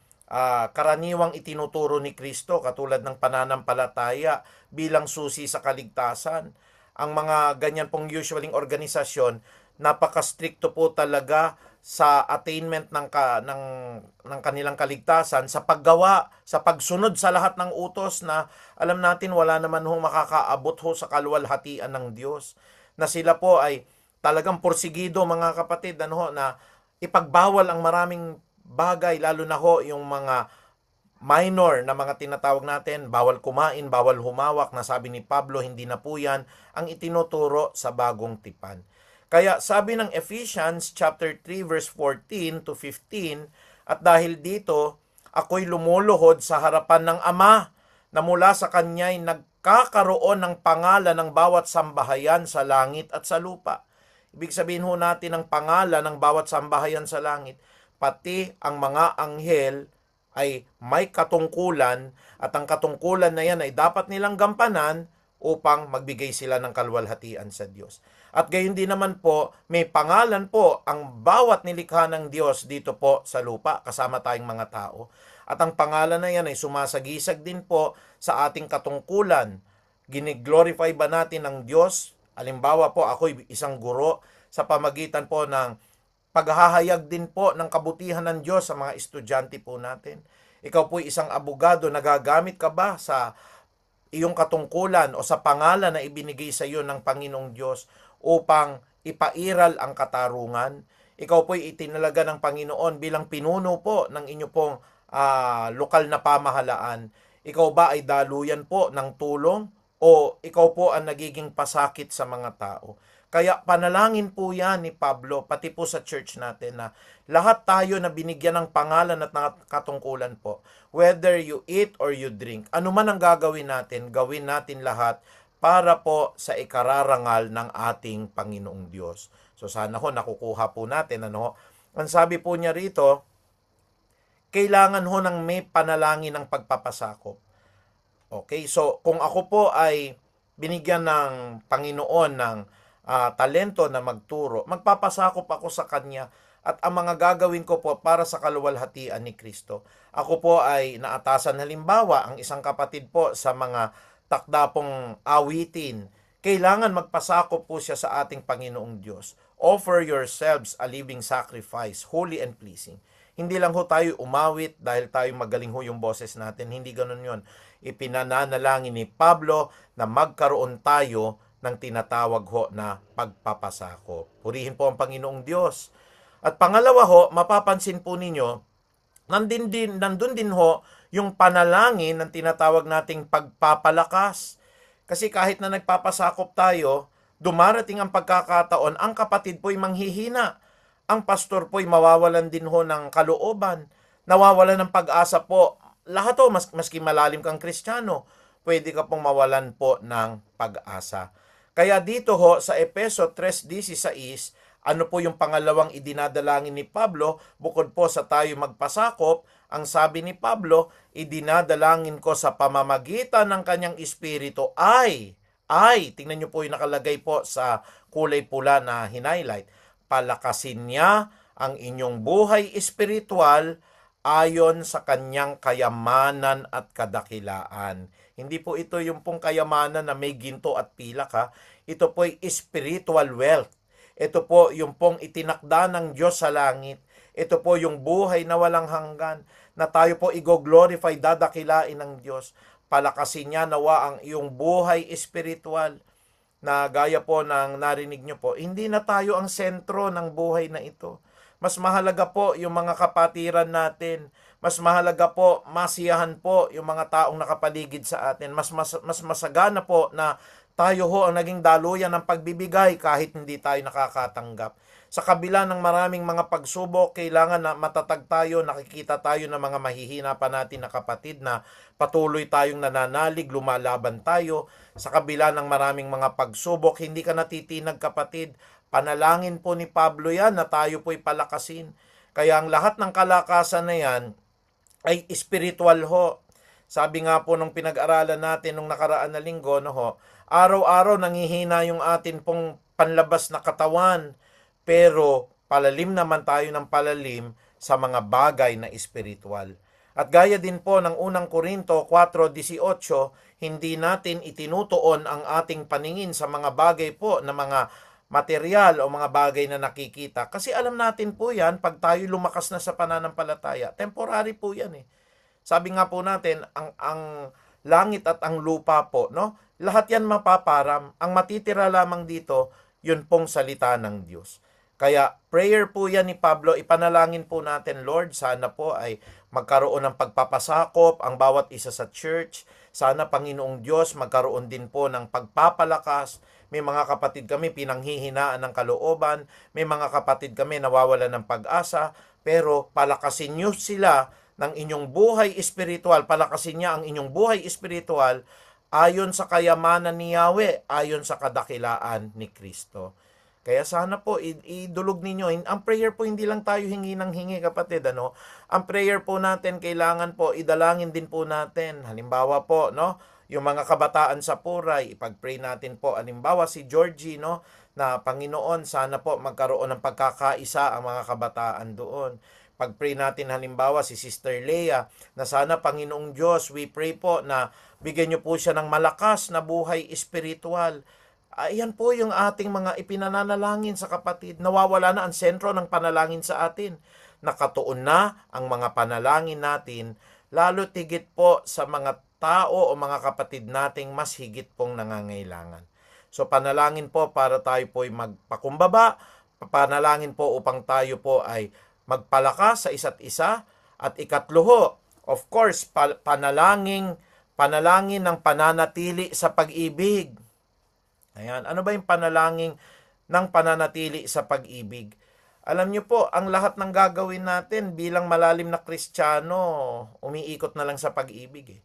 karaniwang itinuturo ni Kristo katulad ng pananampalataya bilang susi sa kaligtasan. Ang mga ganyan pong usually organisasyon, napaka-stricto po talaga sa attainment ng kanilang kaligtasan, sa paggawa, sa pagsunod sa lahat ng utos na alam natin wala naman hong makakaabot ho sa kaluwalhatian ng Diyos. Na sila po ay talagang porsigido mga kapatid na ipagbawal ang maraming bagay, lalo na ho yung mga minor na mga tinatawag natin, bawal kumain, bawal humawak, na sabi ni Pablo, hindi na po yan ang itinuturo sa bagong tipan. Kaya sabi ng Ephesians chapter 3 verse 14 to 15, at dahil dito, ako'y lumuluhod sa harapan ng Ama na mula sa Kanya'y nagkakaroon ng pangalan ng bawat sambahayan sa langit at sa lupa. Ibig sabihin ho natin ang pangalan ng bawat sambahayan sa langit, pati ang mga anghel ay may katungkulan, at ang katungkulan na yan ay dapat nilang gampanan upang magbigay sila ng kaluwalhatian sa Diyos. At gayon din naman po, may pangalan po ang bawat nilikha ng Diyos dito po sa lupa, kasama tayong mga tao. At ang pangalan na yan ay sumasagisag din po sa ating katungkulan. Giniglorify ba natin ang Diyos? Halimbawa po, ako'y isang guro, sa pamagitan po ng paghahayag din po ng kabutihan ng Diyos sa mga estudyante po natin. Ikaw po'y isang abogado, nagagamit ka ba sa iyong katungkulan o sa pangalan na ibinigay sa iyo ng Panginoong Diyos upang ipairal ang katarungan? Ikaw po'y itinalaga ng Panginoon bilang pinuno po ng inyo pong lokal na pamahalaan. Ikaw ba ay daluyan po ng tulong o ikaw po ang nagiging pasakit sa mga tao? Kaya panalangin po yan ni Pablo, pati po sa church natin, na lahat tayo na binigyan ng pangalan at ng katungkulan po, whether you eat or you drink, ano man ang gagawin natin lahat para po sa ikararangal ng ating Panginoong Diyos. So sana ho nakukuha po natin. Ang sabi po niya rito, kailangan ho ng may panalangin ng pagpapasakop. Okay, so kung ako po ay binigyan ng Panginoon ng talento na magturo, magpapasakop ako sa Kanya at ang mga gagawin ko po para sa kaluwalhatian ni Kristo. Ako po ay naatasan, halimbawa, ang isang kapatid po sa mga takda pong awitin. Kailangan magpasakop po siya sa ating Panginoong Diyos. Offer yourselves a living sacrifice, holy and pleasing. Hindi lang ho tayo umawit dahil tayo magaling ho yung boses natin. Hindi ganun yon. Ipinananalangin ni Pablo na magkaroon tayo ng tinatawag ho na pagpapasakop. Purihin po ang Panginoong Diyos. At pangalawa ho, mapapansin po ninyo, nandun din ho yung panalangin ng tinatawag nating pagpapalakas. Kasi kahit na nagpapasakop tayo, dumarating ang pagkakataon, ang kapatid po'y manghihina. Ang pastor po'y mawawalan din ho ng kalooban. Nawawalan ng pag-asa po. Lahat ho, maski malalim kang Kristiyano, pwede ka pong mawalan po ng pag-asa. Kaya dito ho sa Efeso 3:16, ano po yung pangalawang idinadalangin ni Pablo bukod po sa tayo magpasakop? Ang sabi ni Pablo, idinadalangin ko sa pamamagitan ng kanyang espiritu tingnan nyo po yung nakalagay po sa kulay pula na hinighlight, palakasin niya ang inyong buhay espiritual ayon sa kanyang kayamanan at kadakilaan. Hindi po ito yung pong kayamanan na may ginto at pilak ha. Ito po ay spiritual wealth. Ito po yung pong itinakda ng Diyos sa langit. Ito po yung buhay na walang hanggan, na tayo po i-glorify, dadakilain ng Diyos. Palakasin niya nawa ang iyong buhay espiritual, na gaya po ng narinig nyo po, hindi na tayo ang sentro ng buhay na ito. Mas mahalaga po yung mga kapatiran natin. Mas mahalaga po, masiyahan po yung mga taong nakapaligid sa atin. Mas masagana po na tayo ho ang naging daluyan ng pagbibigay kahit hindi tayo nakakatanggap. Sa kabila ng maraming mga pagsubok, kailangan na matatag tayo, nakikita tayo ng mga mahihina pa natin na kapatid na patuloy tayong nananalig, lumalaban tayo. Sa kabila ng maraming mga pagsubok, hindi ka natitinag kapatid. Panalangin po ni Pablo yan na tayo po'y palakasin. Kaya ang lahat ng kalakasan na yan ay spiritual ho. Sabi nga po nung pinag-aralan natin nung nakaraan na linggo, no ho, araw-araw nangihina yung atin pong panlabas na katawan, pero palalim naman tayo ng palalim sa mga bagay na espiritual. At gaya din po ng unang Korinto 4:18, hindi natin itinutuon ang ating paningin sa mga bagay po na mga material o mga bagay na nakikita. Kasi alam natin po yan, pag tayo lumakas na sa pananampalataya, temporary po yan eh. Sabi nga po natin, ang langit at ang lupa po, no? Lahat yan mapaparam. Ang matitira lamang dito, yun pong salita ng Diyos. Kaya prayer po yan ni Pablo, ipanalangin po natin, Lord, sana po ay magkaroon ng pagpapasakop ang bawat isa sa church. Sana, Panginoong Diyos, magkaroon din po ng pagpapalakas. May mga kapatid kami pinanghihinaan ng kalooban, may mga kapatid kami nawawala ng pag-asa, pero palakasin niyo sila ng inyong buhay espiritual, palakasin niya ang inyong buhay espiritual ayon sa kayamanan ni Yahweh, ayon sa kadakilaan ni Kristo. Kaya sana po idulog ninyo. Ang prayer po hindi lang tayo hingi ng hingi kapatid, ano? Ang prayer po natin kailangan po idalangin din po natin. Halimbawa po, no, yung mga kabataan sa Puray, ipag-pray natin po. Halimbawa si Georgie, no, na Panginoon, sana po magkaroon ng pagkakaisa ang mga kabataan doon. Pag-pray natin halimbawa si Sister Leah, na sana Panginoong Diyos, we pray po na bigyan niyo po siya ng malakas na buhay espiritual. Ayan po yung ating mga ipinananalangin sa kapatid. Nawawala na ang sentro ng panalangin sa atin. Nakatuon na ang mga panalangin natin, lalo tigit po sa mga tao o mga kapatid nating mas higit pong nangangailangan. So panalangin po para tayo po ay magpakumbaba, panalangin po upang tayo po ay magpalakas sa isa't isa, at ikatlo ho, of course, panalangin ng pananatili sa pag-ibig. Ayan, ano ba yung panalangin ng pananatili sa pag-ibig? Alam niyo po, ang lahat ng gagawin natin bilang malalim na Kristiyano, umiikot na lang sa pag-ibig eh.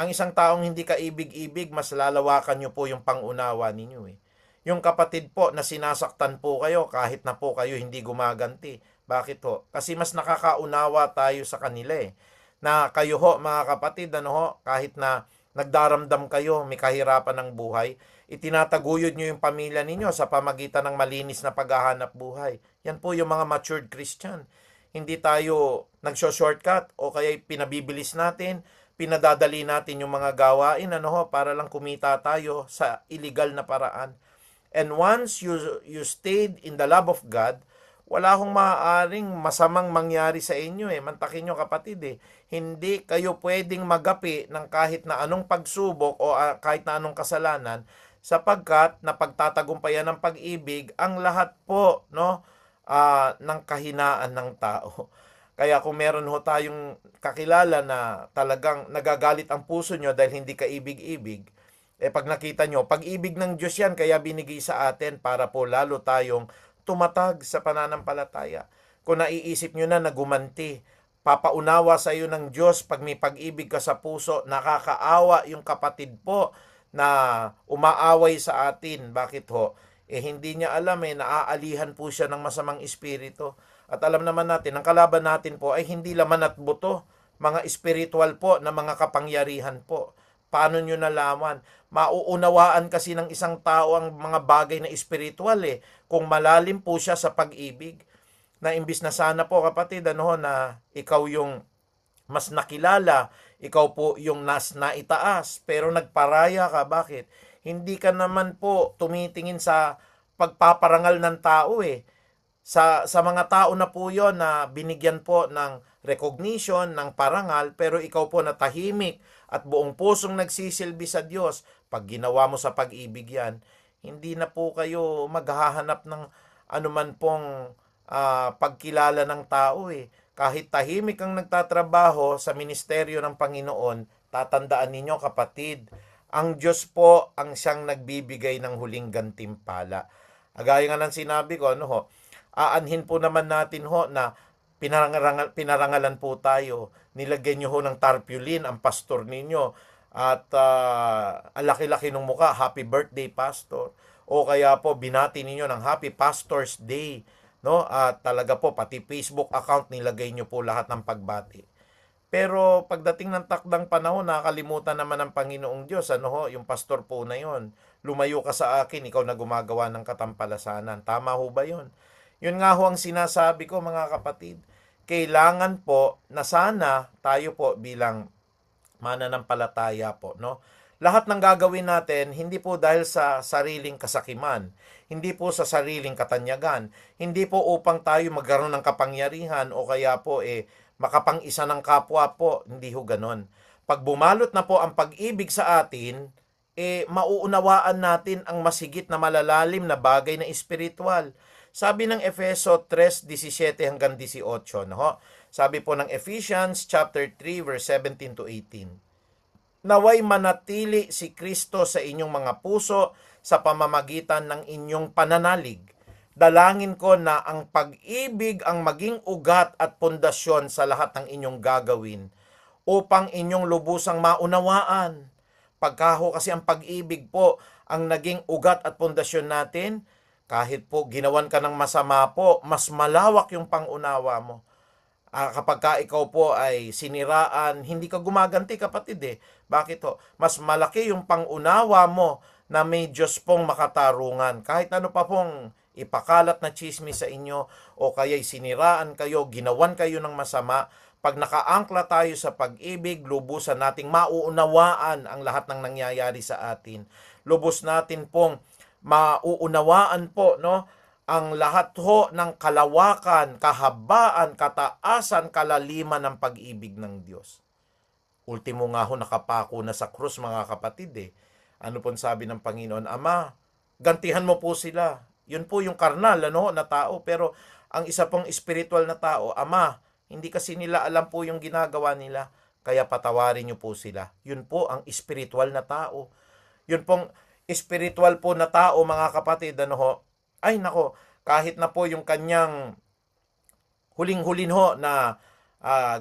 Ang isang taong hindi kaibig-ibig, mas lalawakan niyo po yung pangunawa ninyo eh. Yung kapatid po na sinasaktan po kayo kahit na po kayo hindi gumaganti. Bakit ho? Kasi mas nakakaunawa tayo sa kanila eh. Na kayo ho mga kapatid, ano ho, kahit na nagdaramdam kayo, may kahirapan ng buhay, itinataguyod nyo yung pamilya ninyo sa pamagitan ng malinis na paghahanap buhay. Yan po yung mga matured Christian. Hindi tayo nagso-shortcut o kaya pinabibilis natin, pinadadali natin yung mga gawain, ano ho, para lang kumita tayo sa illegal na paraan. And once you stayed in the love of God, wala akong maaaring masamang mangyari sa inyo eh. Mantakin nyo kapatid eh. Hindi kayo pwedeng magapi ng kahit na anong pagsubok o kahit na anong kasalanan, sapagkat napagtatagumpayan ng pag-ibig ang lahat po, no, ng kahinaan ng tao. Kaya kung meron ho tayong kakilala na talagang nagagalit ang puso nyo dahil hindi ka ibig-ibig, pag nakita nyo, pag-ibig ng Diyos yan, kaya binigay sa atin para po lalo tayong tumatag sa pananampalataya. Kung naiisip nyo na gumanti, papaunawa sa iyo ng Diyos pag may pag-ibig ka sa puso, nakakaawa yung kapatid po na umaaway sa atin. Bakit ho? Hindi niya alam naaalihan po siya ng masamang espiritu. At alam naman natin, ang kalaban natin po ay hindi laman at buto, mga espiritual po na mga kapangyarihan po. Paano nyo nalaman? Mauunawaan kasi ng isang tao ang mga bagay na espiritual kung malalim po siya sa pag-ibig. Na imbis na sana po kapatid, na ikaw yung mas nakilala, ikaw po yung naitaas, pero nagparaya ka. Bakit? Hindi ka naman po tumitingin sa pagpaparangal ng tao Sa mga tao na po yon na binigyan po ng recognition, ng parangal, pero ikaw po na tahimik at buong pusong nagsisilbi sa Diyos, pag ginawa mo sa pag-ibig yan, hindi na po kayo maghahanap ng anuman pong pagkilala ng tao Kahit tahimik ang nagtatrabaho sa ministeryo ng Panginoon, tatandaan ninyo kapatid, Ang Diyos po ang siyang nagbibigay ng huling gantimpala. Gaya nga ng sinabi ko, ano ho, aanhin po naman natin ho na pinarangalan po tayo. Nilagyan nyo ho ng tarpaulin ang pastor ninyo. At ang laki-laki ng mukha, happy birthday pastor. O kaya po binati ninyo ng happy pastor's day. No? At talaga po, pati Facebook account nilagay nyo po lahat ng pagbati. Pero pagdating ng takdang panahon, nakakalimutan naman ng Panginoong Diyos, ano ho, yung pastor po na yon. Lumayo ka sa akin, ikaw na gumagawa ng katampalasanan. Tama ho ba yun? Yun nga ho ang sinasabi ko, mga kapatid. Kailangan po na sana tayo po bilang mananampalataya po, no? Lahat ng gagawin natin, hindi po dahil sa sariling kasakiman, hindi po sa sariling katanyagan, hindi po upang tayo magkaroon ng kapangyarihan o kaya po makapang-isa ng kapwa po, hindi ho ganon. Pag bumalot na po ang pag-ibig sa atin, mauunawaan natin ang masigit na malalalim na bagay na espiritual. Sabi ng Efeso 3:17 hanggang 18, no? Sabi po ng Ephesians chapter 3 verse 17 to 18. Naway manatili si Kristo sa inyong mga puso sa pamamagitan ng inyong pananalig. Dalangin ko na ang pag-ibig ang maging ugat at pundasyon sa lahat ng inyong gagawin upang inyong lubusang maunawaan. Pagkaho kasi ang pag-ibig po ang naging ugat at pundasyon natin, kahit po ginawan ka ng masama po, mas malawak yung pangunawa mo. Kapag ka ikaw po ay siniraan, hindi ka gumaganti, kapatid Bakit ho? Mas malaki yung pangunawa mo na may Diyos pong makatarungan. Kahit ano pa pong ipakalat na chismis sa inyo o kaya'y siniraan kayo, ginawan kayo ng masama, pag nakaangkla tayo sa pag-ibig, lubusan nating mauunawaan ang lahat ng nangyayari sa atin. Lubos natin pong mauunawaan po, no, ang lahat ho ng kalawakan, kahabaan, kataasan, kalaliman ng pag-ibig ng Diyos. Ultimo nga ho nakapako na sa krus, mga kapatid Ano pong sabi ng Panginoon? Ama, gantihan mo po sila. Yun po yung karnal na tao, pero ang isa pong spiritual na tao, Ama, hindi kasi nila alam po yung ginagawa nila, kaya patawarin niyo po sila. Yun po ang spiritual na tao. Yun pong spiritual po na tao, mga kapatid, ay nako, kahit na po yung kanyang huling-hulin na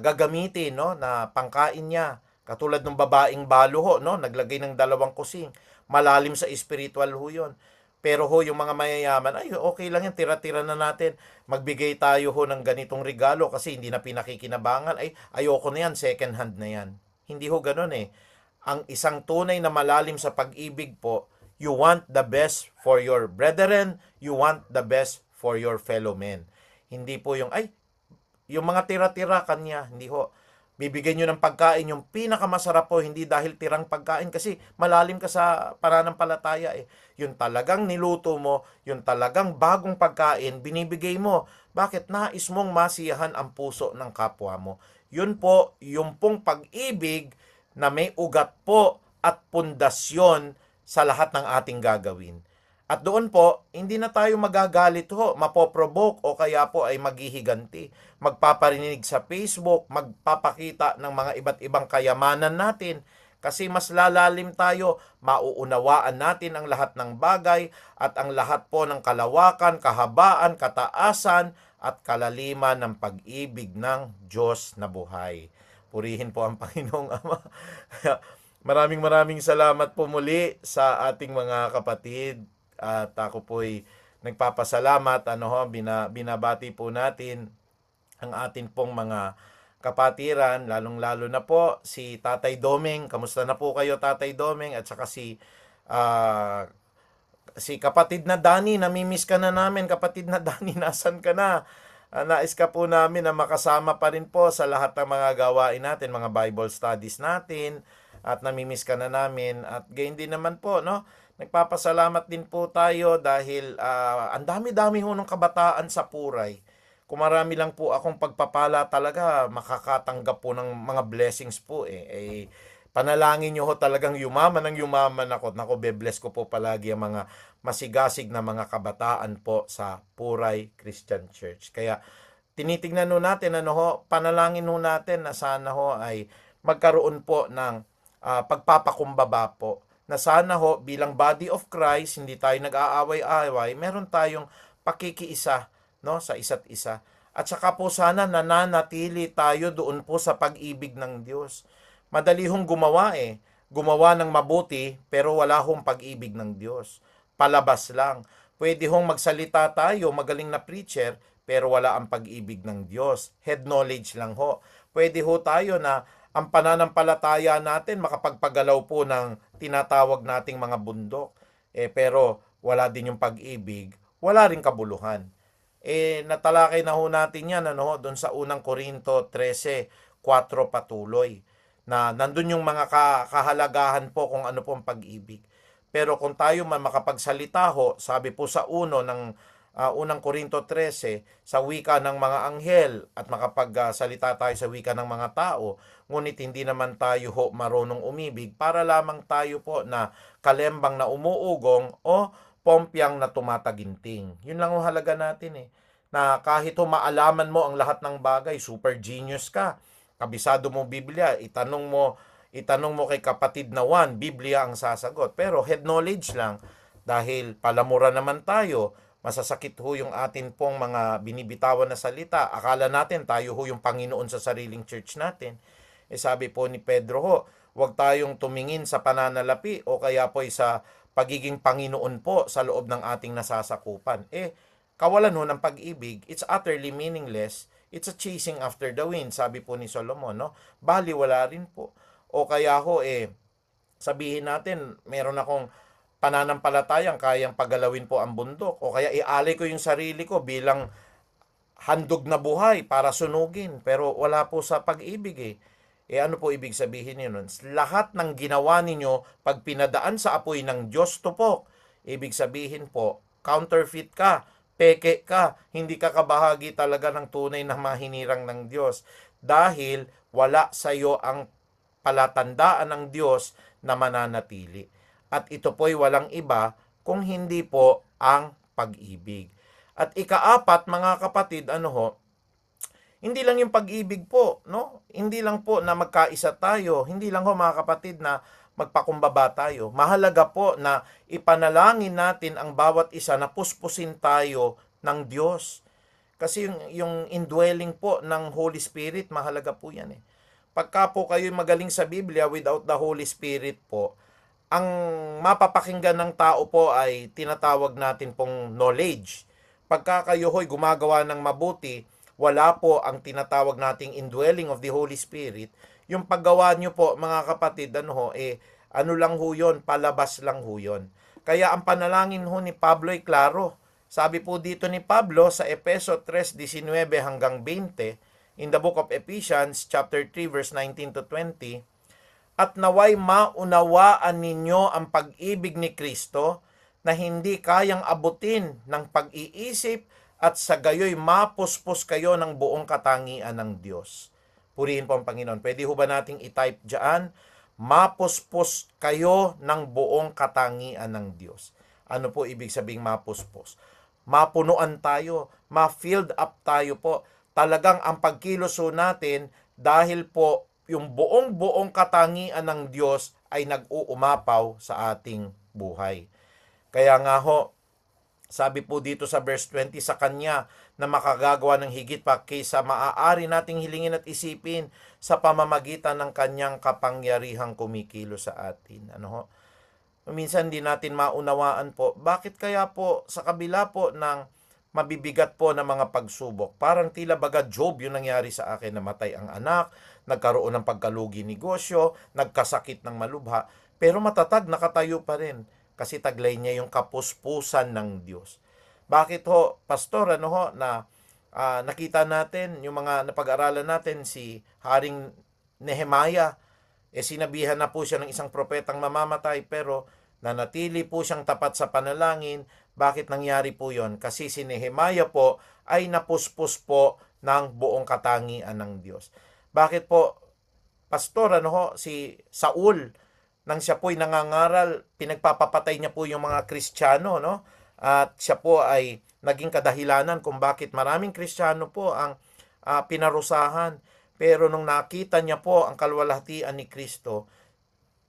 gagamitin, no, na pangkain niya, katulad ng babaeng balo naglagay ng 2 kusing, malalim sa spiritual ho yun. Pero yung mga mayayaman, ay okay lang yan, tira-tira na natin, magbigay tayo ng ganitong regalo kasi hindi na pinakikinabangan, ay ayoko na yan, second hand na yan. Hindi ganun Ang isang tunay na malalim sa pag-ibig po, you want the best for your brethren, you want the best for your fellow men. Hindi po yung mga tira-tira kanya, hindi bibigyan nyo ng pagkain, yung pinakamasarap po, hindi dahil tirang pagkain, kasi malalim ka sa pananampalataya Yung talagang niluto mo, yung talagang bagong pagkain, binibigay mo. Bakit? Nais mong masiyahan ang puso ng kapwa mo. Yun po, yung pong pag-ibig na may ugat po at pundasyon sa lahat ng ating gagawin. At doon po, hindi na tayo magagalit mapoprovoke o kaya po ay maghihiganti. Magpaparinig sa Facebook, magpapakita ng mga iba't ibang kayamanan natin. Kasi mas lalalim tayo, mauunawaan natin ang lahat ng bagay at ang lahat po ng kalawakan, kahabaan, kataasan at kalaliman ng pag-ibig ng Diyos na buhay. Purihin po ang Panginoong Ama. Maraming salamat po muli sa ating mga kapatid. At ako po'y nagpapasalamat, binabati po natin ang atin pong mga kapatiran, lalong-lalo na po si Tatay Domeng. Kamusta na po kayo, Tatay Domeng? At saka si kapatid na Dani, namimiss ka na namin. Kapatid na Dani, nasan ka na? Nais ka po namin na makasama pa rin po sa lahat ng mga gawain natin, mga Bible studies natin, at namimiss ka na namin. At gayon din naman po, nagpapasalamat din po tayo dahil ang dami-dami ng kabataan sa Puray. Kung marami lang po akong pagpapala, talaga makakatanggap po ng mga blessings po panalangin nyo talagang yumaman ako. Nako, be-bless ko po palagi ang mga masigasig na mga kabataan po sa Puray Christian Church. Kaya tinitingnan natin, panalangin natin na sana ay magkaroon po ng pagpapakumbaba po na sana ho bilang body of Christ, hindi tayo nag-aaway-away, meron tayong pakikiisa, no, sa isa't isa. At saka po sana nananatili tayo doon po sa pag-ibig ng Diyos. Madali hong gumawa gumawa ng mabuti pero wala hong pag-ibig ng Diyos. Palabas lang. Pwede hong magsalita tayo, magaling na preacher, pero wala ang pag-ibig ng Diyos. Head knowledge lang ho. Pwede ho tayo na ang pananampalataya natin makapagpagalaw po ng tinatawag nating mga bundok. Pero wala din yung pag-ibig, wala rin kabuluhan. Natalakay na ho natin yan doon sa unang Korinto 13:4 patuloy. Na nandun yung mga kahalagahan po kung ano po ang pag-ibig. Pero kung tayo man makapagsalita ho, sabi po sa unang Korinto 13, sa wika ng mga anghel at makapagsalita tayo sa wika ng mga tao, ngunit hindi naman tayo ho marunong umibig, para lamang tayo po na kalembang na umuugong o pompyang na tumataginting. Yun lang ang halaga natin na kahit maalaman mo ang lahat ng bagay, super genius ka, kabisado mo Biblia, itanong mo kay kapatid na Juan, Biblia ang sasagot. Pero head knowledge lang, dahil palamura naman tayo, masasakit ho yung atin pong mga binibitawan na salita. Akala natin tayo ho yung Panginoon sa sariling church natin. Sabi po ni Pedro ho, huwag tayong tumingin sa pananalapi o kaya po sa pagiging Panginoon po sa loob ng ating nasasakupan. Kawalan ho ng pag-ibig, it's utterly meaningless. It's a chasing after the wind, sabi po ni Solomon, no? Baliwala rin po. O kaya ho, sabihin natin, meron akong pananampalatayang kayang pagalawin po ang bundok. O kaya ialay ko yung sarili ko bilang handog na buhay para sunugin. Pero wala po sa pag-ibig ano po ibig sabihin yun? Lahat ng ginawa ninyo, pag pinadaan sa apoy ng Diyos tupok, ibig sabihin po, counterfeit ka, peke ka, hindi ka kabahagi talaga ng tunay na mahinirang ng Diyos. Dahil wala sa iyo ang palatandaan ng Diyos na mananatili. At ito po'y walang iba kung hindi po ang pag-ibig. At ikaapat, mga kapatid, hindi lang yung pag-ibig po, no? Hindi lang po na magkaisa tayo, hindi lang mga kapatid na magpakumbaba tayo. Mahalaga po na ipanalangin natin ang bawat isa na puspusin tayo ng Diyos. Kasi yung indwelling po ng Holy Spirit, mahalaga po yan Pagka po kayo magaling sa Biblia without the Holy Spirit po, ang mapapakinggan ng tao po ay tinatawag natin pong knowledge. Pagka kayo ho'y gumagawa ng mabuti, wala po ang tinatawag nating indwelling of the Holy Spirit. Yung paggawa nyo po, mga kapatid, ano lang ho yun, palabas lang ho yun. Kaya ang panalangin ho ni Pablo ay klaro. Sabi po dito ni Pablo sa Efeso 3:19 hanggang 20, in the book of Ephesians, chapter 3, verse 19 to 20, at naway maunawaan ninyo ang pag-ibig ni Kristo na hindi kayang abutin ng pag-iisip at sa gayoy mapuspos kayo ng buong katangian ng Diyos. Purihin po ang Panginoon. Pwede ho ba nating i-type dyan? Mapuspos kayo ng buong katangian ng Diyos. Ano po ibig sabing mapuspos? Mapunuan tayo, ma-filled up tayo po. Talagang ang pagkilos natin dahil po yung buong katangian ng Diyos ay nag-uumapaw sa ating buhay. Kaya nga ho, sabi po dito sa verse 20, sa Kanya na makagagawa ng higit pa kaysa maaari nating hilingin at isipin sa pamamagitan ng Kanyang kapangyarihang kumikilos sa atin. Minsan di natin maunawaan po, bakit kaya po sa kabila po ng mabibigat po na mga pagsubok, parang tila baga Job yung nangyari sa akin, namatay ang anak, nagkaroon ng pagkalugi negosyo, nagkasakit ng malubha, pero matatag nakatayo pa rin kasi taglay niya yung kapuspusan ng Diyos. Bakit ho, pastor, na nakita natin, yung mga napag-aralan natin, si Haring Nehemiah, sinabihan na po siya ng isang propetang mamamatay, pero nanatili po siyang tapat sa panalangin. Bakit nangyari po yon? Kasi si Nehemiah po ay napuspos po ng buong katangian ng Diyos. Bakit po, pastor, si Saul, nang siya po'y nangangaral, pinagpapapatay niya po yung mga Kristiyano, At siya po ay naging kadahilanan kung bakit maraming Kristiyano po ang pinarusahan. Pero nung nakita niya po ang kalwalhatian ni Kristo,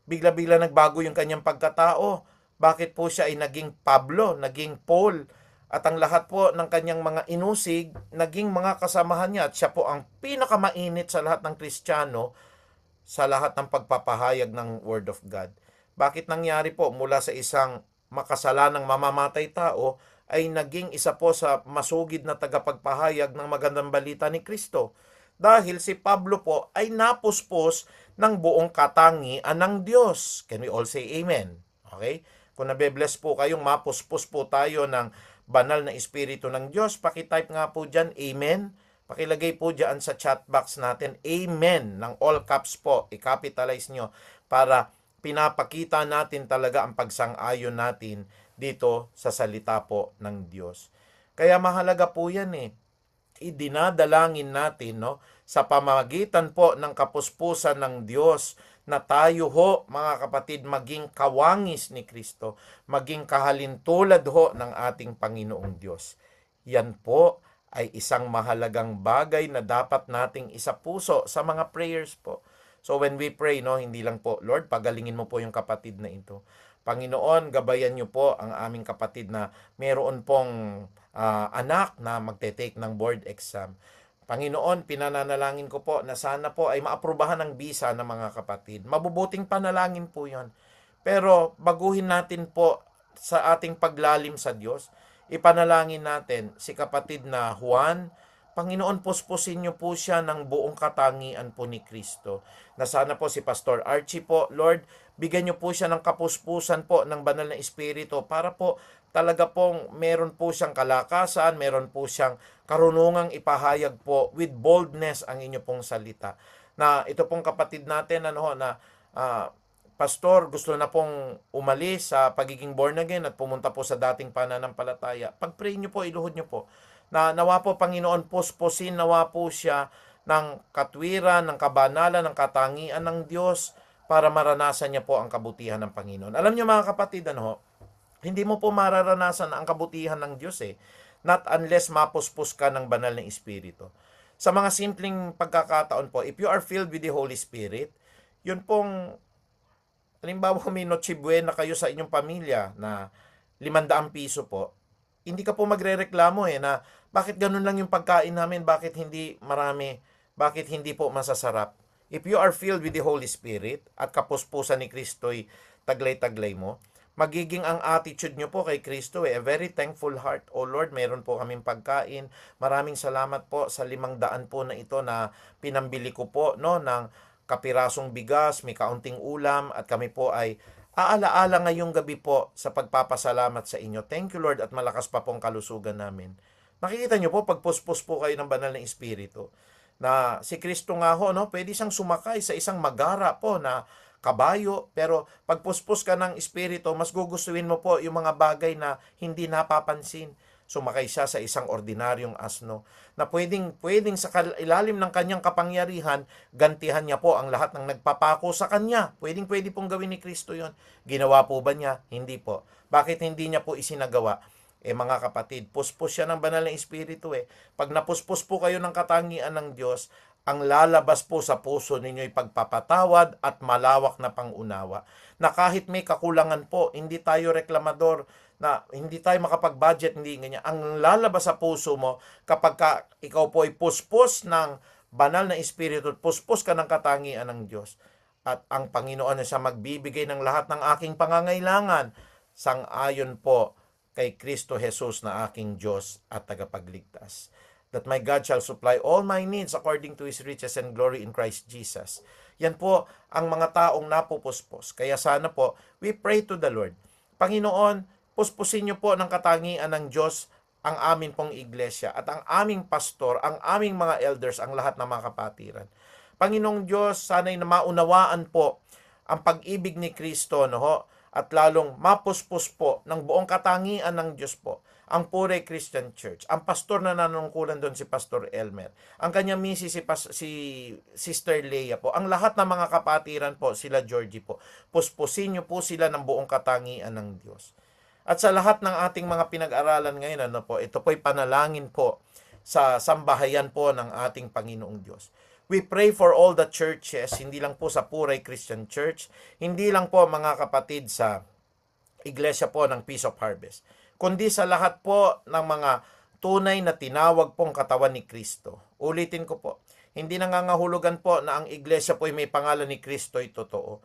Bigla-bigla nagbago yung kanyang pagkatao. Bakit po siya ay naging Pablo, naging Paul, at ang lahat po ng kanyang mga inusig, naging mga kasamahan niya, at siya po ang pinakamainit sa lahat ng Kristiyano sa lahat ng pagpapahayag ng Word of God. Bakit nangyari po mula sa isang makasalanang mamamatay tao ay naging isa po sa masugid na tagapagpahayag ng magandang balita ni Kristo? Dahil si Pablo po ay napuspos ng buong katangian ng Diyos. Can we all say amen? Okay? Kung nabe-bless po kayong mapuspos po tayo ng banal na Espiritu ng Diyos, pakitype nga po dyan, amen. Pakilagay po dyan sa chat box natin, amen, ng all caps po. I-capitalize nyo para pinapakita natin talaga ang pagsang-ayon natin dito sa salita po ng Diyos. Kaya mahalaga po yan idinadalangin natin sa pamamagitan po ng kapuspusan ng Diyos na tayo ho, mga kapatid, maging kawangis ni Kristo, maging kahalintulad ho ng ating Panginoong Diyos. Yan po ay isang mahalagang bagay na dapat nating isapuso sa mga prayers po. So when we pray, hindi lang po, Lord, pagalingin mo po yung kapatid na ito. Panginoon, gabayan niyo po ang aming kapatid na meron pong anak na magte-take ng board exam. Panginoon, pinananalangin ko po na sana po ay maaprubahan ng visa ng mga kapatid. Mabubuting panalangin po yon. Pero baguhin natin po sa ating paglalim sa Diyos. Ipanalangin natin si kapatid na Juan. Panginoon, puspusin niyo po siya ng buong katangian po ni Kristo. Na sana po si Pastor Archie po, Lord, bigyan niyo po siya ng kapuspusan po ng banal na Espiritu para po talaga pong meron po siyang kalakasan, meron po siyang karunungang ipahayag po with boldness ang inyo pong salita. Na ito pong kapatid natin, Pastor, gusto na pong umalis sa pagiging born again at pumunta po sa dating pananampalataya. Pag-pray niyo po, iluhod niyo po. Na nawa po, Panginoon, puspusin, nawa po siya ng katwiran, ng kabanalan, ng katangian ng Diyos para maranasan niya po ang kabutihan ng Panginoon. Alam niyo mga kapatid, hindi mo po mararanasan ang kabutihan ng Diyos not unless mapuspos ka ng banal na Espiritu. Sa mga simpleng pagkakataon po, if you are filled with the Holy Spirit, yun pong halimbawa may Noche Buena kayo sa inyong pamilya na 500 piso po, hindi ka po magrereklamo na bakit ganun lang yung pagkain namin, bakit hindi marami, bakit hindi po masasarap. If you are filled with the Holy Spirit at kapuspusan ni Kristo'y taglay-taglay mo, magiging ang attitude nyo po kay Kristo a very thankful heart. O Lord, meron po kaming pagkain. Maraming salamat po sa 500 po na ito na pinambili ko po ng kapirasong bigas, may kaunting ulam, at kami po ay aala-ala ngayong gabi po sa pagpapasalamat sa inyo. Thank you, Lord, at malakas pa pong kalusugan namin. Nakikita nyo po, pagpuspos po kayo ng banal na Espiritu, na si Kristo nga pwede siyang sumakay sa isang magara po na kabayo, pero pagpuspos ka ng Espiritu, mas gugustuhin mo po yung mga bagay na hindi napapansin. Sumakay siya sa isang ordinaryong asno na pwedeng sa ilalim ng kanyang kapangyarihan, gantihan niya po ang lahat ng nagpapako sa kanya. Pwede pong gawin ni Kristo yon. Ginawa po ba niya? Hindi po. Bakit hindi niya po isinagawa? Mga kapatid, puspos siya ng banal na Espiritu Pag napuspos po kayo ng katangian ng Diyos, ang lalabas po sa puso ninyo ay pagpapatawad at malawak na pangunawa. Na kahit may kakulangan po, hindi tayo reklamador, na hindi tayo makapag-budget, hindi ganyan. Ang lalabas sa puso mo kapag ikaw po ay puspos ng banal na Espiritu, puspos ka ng katangian ng Diyos. At ang Panginoon na siya magbibigay ng lahat ng aking pangangailangan sang-ayon po kay Kristo Jesus na aking Diyos at tagapagligtas. That my God shall supply all my needs according to His riches and glory in Christ Jesus. Yan po ang mga taong napupuspos. Kaya sana po, we pray to the Lord. Panginoon, puspusin niyo po ng katangian ng Diyos ang amin pong iglesia at ang aming pastor, ang aming mga elders, ang lahat ng mga kapatiran. Panginoong Diyos, sana'y maunawaan po ang pag-ibig ni Kristo, at lalong mapuspos po ng buong katangian ng Diyos po ang Pure Christian Church. Ang pastor na nanungkulan doon si Pastor Elmer. Ang kanyang misis si Sister Leia po. Ang lahat ng mga kapatiran po, sila Georgie po. Puspusin niyo po sila ng buong katangian ng Diyos. At sa lahat ng ating mga pinag-aralan ngayon, ito po'y panalangin po sa sambahayan po ng ating Panginoong Diyos. We pray for all the churches, hindi lang po sa Puray Christian Church, hindi lang po mga kapatid sa iglesia po ng Peace of Harvest, kundi sa lahat po ng mga tunay na tinawag pong katawan ni Kristo. Ulitin ko po, hindi nangangahulugan po na ang iglesia po ay may pangalan ni Kristo ay totoo.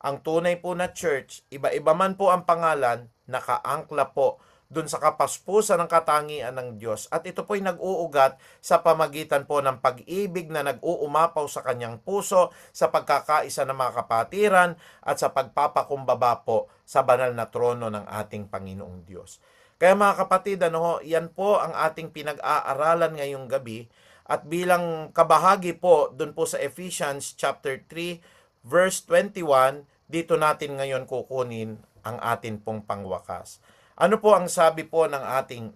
Ang tunay po na church, iba-iba man po ang pangalan, nakaangkla po dun sa kapaspusan ng katangian ng Diyos. At ito po'y nag-uugat sa pamagitan po ng pag-ibig na nag-uumapaw sa kanyang puso, sa pagkakaisa ng mga kapatiran, at sa pagpapakumbaba po sa banal na trono ng ating Panginoong Diyos. Kaya mga kapatid, yan po ang ating pinag-aaralan ngayong gabi. At bilang kabahagi po dun po sa Ephesians chapter 3, verse 21, dito natin ngayon kukunin ang atin pong pangwakas. Ano po ang sabi po ng ating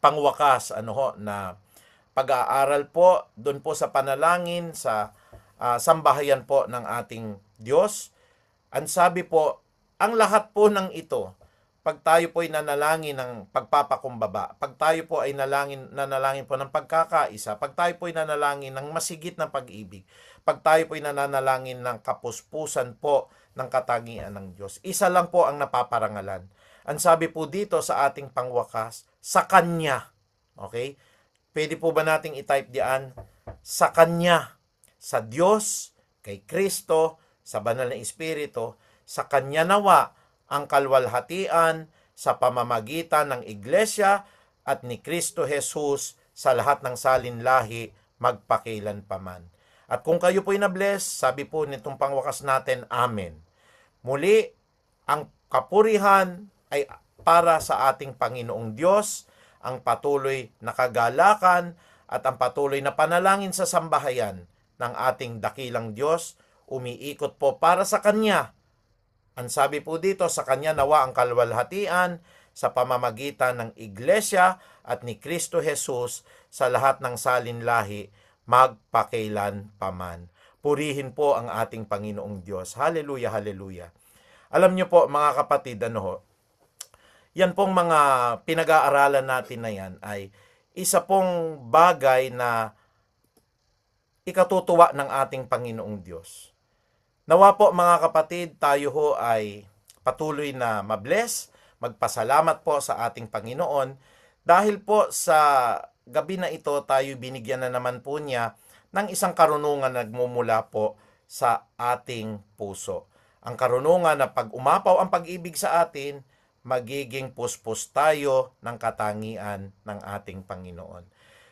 pangwakas na pag-aaral po doon po sa panalangin sa sambahayan po ng ating Diyos? Ang sabi po, ang lahat po ng ito, pag tayo po ay nanalangin ng pagpapakumbaba, pag tayo po ay nanalangin po ng pagkakaisa, pag tayo po ay nanalangin ng masigit na pag-ibig, pag tayo po ay nananalangin ng kapuspusan po ng katangian ng Diyos, isa lang po ang napaparangalan. Ang sabi po dito sa ating pangwakas, sa Kanya. Okay? Pwede po ba nating i-type diyan? Sa Kanya. Sa Diyos, kay Kristo, sa Banal na Espiritu, sa Kanya nawa ang kalwalhatian sa pamamagitan ng Iglesia at ni Kristo Jesus sa lahat ng salinlahi magpakailan paman. At kung kayo po'y na-bless, sabi po nitong pangwakas natin, Amen. Muli, ang kapurihan ay para sa ating Panginoong Diyos, ang patuloy na kagalakan at ang patuloy na panalangin sa sambahayan ng ating dakilang Diyos, umiikot po para sa Kanya. Ang sabi po dito, sa Kanya nawa ang kalwalhatian sa pamamagitan ng Iglesia at ni Kristo Jesus sa lahat ng salinlahi magpakailan paman. Purihin po ang ating Panginoong Diyos. Hallelujah, hallelujah. Alam niyo po mga kapatid, yan pong mga pinag-aaralan natin na yan ay isa pong bagay na ikatutuwa ng ating Panginoong Diyos. Nawa po mga kapatid, tayo ho ay patuloy na mabless, magpasalamat po sa ating Panginoon dahil po sa gabi na ito tayo binigyan na naman po niya ng isang karunungan na nagmumula po sa ating puso. Ang karunungan na pag umapaw ang pag-ibig sa atin, magiging puspos tayo ng katangian ng ating Panginoon.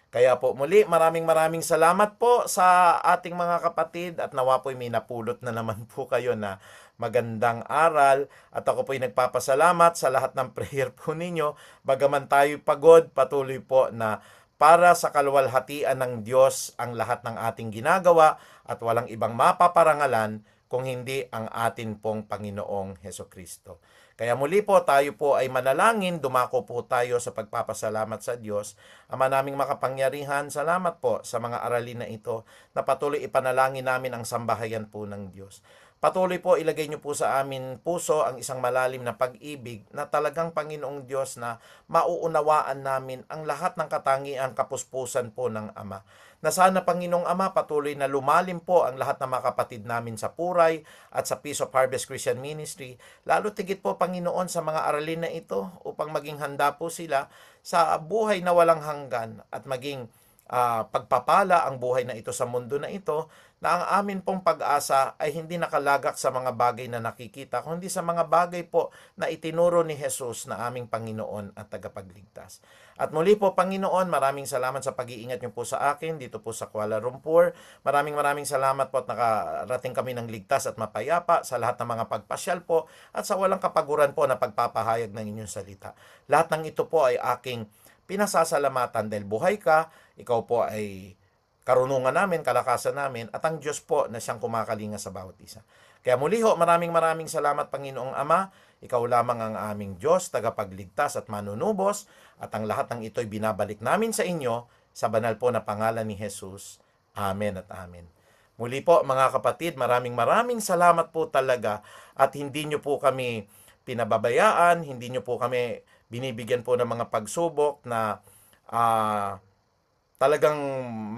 Kaya po muli, maraming salamat po sa ating mga kapatid at nawa po'y may napulot na naman po kayo na magandang aral at ako po'y nagpapasalamat sa lahat ng prayer po ninyo. Bagaman tayo pagod, patuloy po na para sa kalwalhatian ng Diyos ang lahat ng ating ginagawa at walang ibang mapaparangalan kung hindi ang atin pong Panginoong Hesukristo. Kaya muli po tayo po ay manalangin, dumako po tayo sa pagpapasalamat sa Diyos. Ama naming makapangyarihan, salamat po sa mga aralin na ito na patuloy ipanalangin namin ang sambahayan po ng Diyos. Patuloy po ilagay niyo po sa amin puso ang isang malalim na pag-ibig na talagang Panginoong Diyos na mauunawaan namin ang lahat ng katangian kapuspusan po ng Ama. Na sana Panginoong Ama patuloy na lumalim po ang lahat ng mga kapatid namin sa Puray at sa Peace of Harvest Christian Ministry. Lalo tigit po Panginoon sa mga aralin na ito upang maging handa po sila sa buhay na walang hanggan at maging pagpapala ang buhay na ito sa mundo na ito, na ang amin pong pag-asa ay hindi nakalagak sa mga bagay na nakikita, kundi sa mga bagay po na itinuro ni Jesus na aming Panginoon at tagapagligtas. At muli po Panginoon, maraming salamat sa pag-iingat niyo po sa akin dito po sa Kuala Lumpur. Maraming salamat po at nakarating kami ng ligtas at mapayapa sa lahat ng mga pagpasyal po at sa walang kapaguran po na pagpapahayag ng inyong salita. Lahat ng ito po ay aking pinasasalamatan dahil buhay ka, ikaw po ay karunungan namin, kalakasan namin, at ang Diyos po na siyang kumakalinga sa bawat isa. Kaya muli ho, maraming salamat Panginoong Ama. Ikaw lamang ang aming Diyos, tagapagligtas at manunubos, at ang lahat ng ito'y binabalik namin sa inyo sa banal po na pangalan ni Jesus. Amen at amen. Muli po mga kapatid, maraming salamat po talaga at hindi nyo po kami pinababayaan, hindi nyo po kami binibigyan po ng mga pagsubok na talagang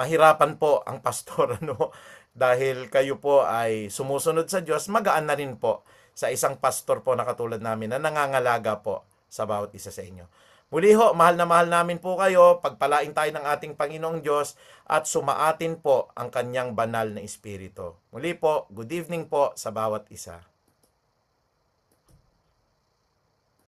mahirapan po ang pastor, ano? Dahil kayo po ay sumusunod sa Diyos, magaan na rin po sa isang pastor po na katulad namin na nangangalaga po sa bawat isa sa inyo. Muli ho, mahal na mahal namin po kayo. Pagpalain tayo ng ating Panginoong Diyos at sumaatin po ang kanyang banal na Espiritu. Muli po, good evening po sa bawat isa.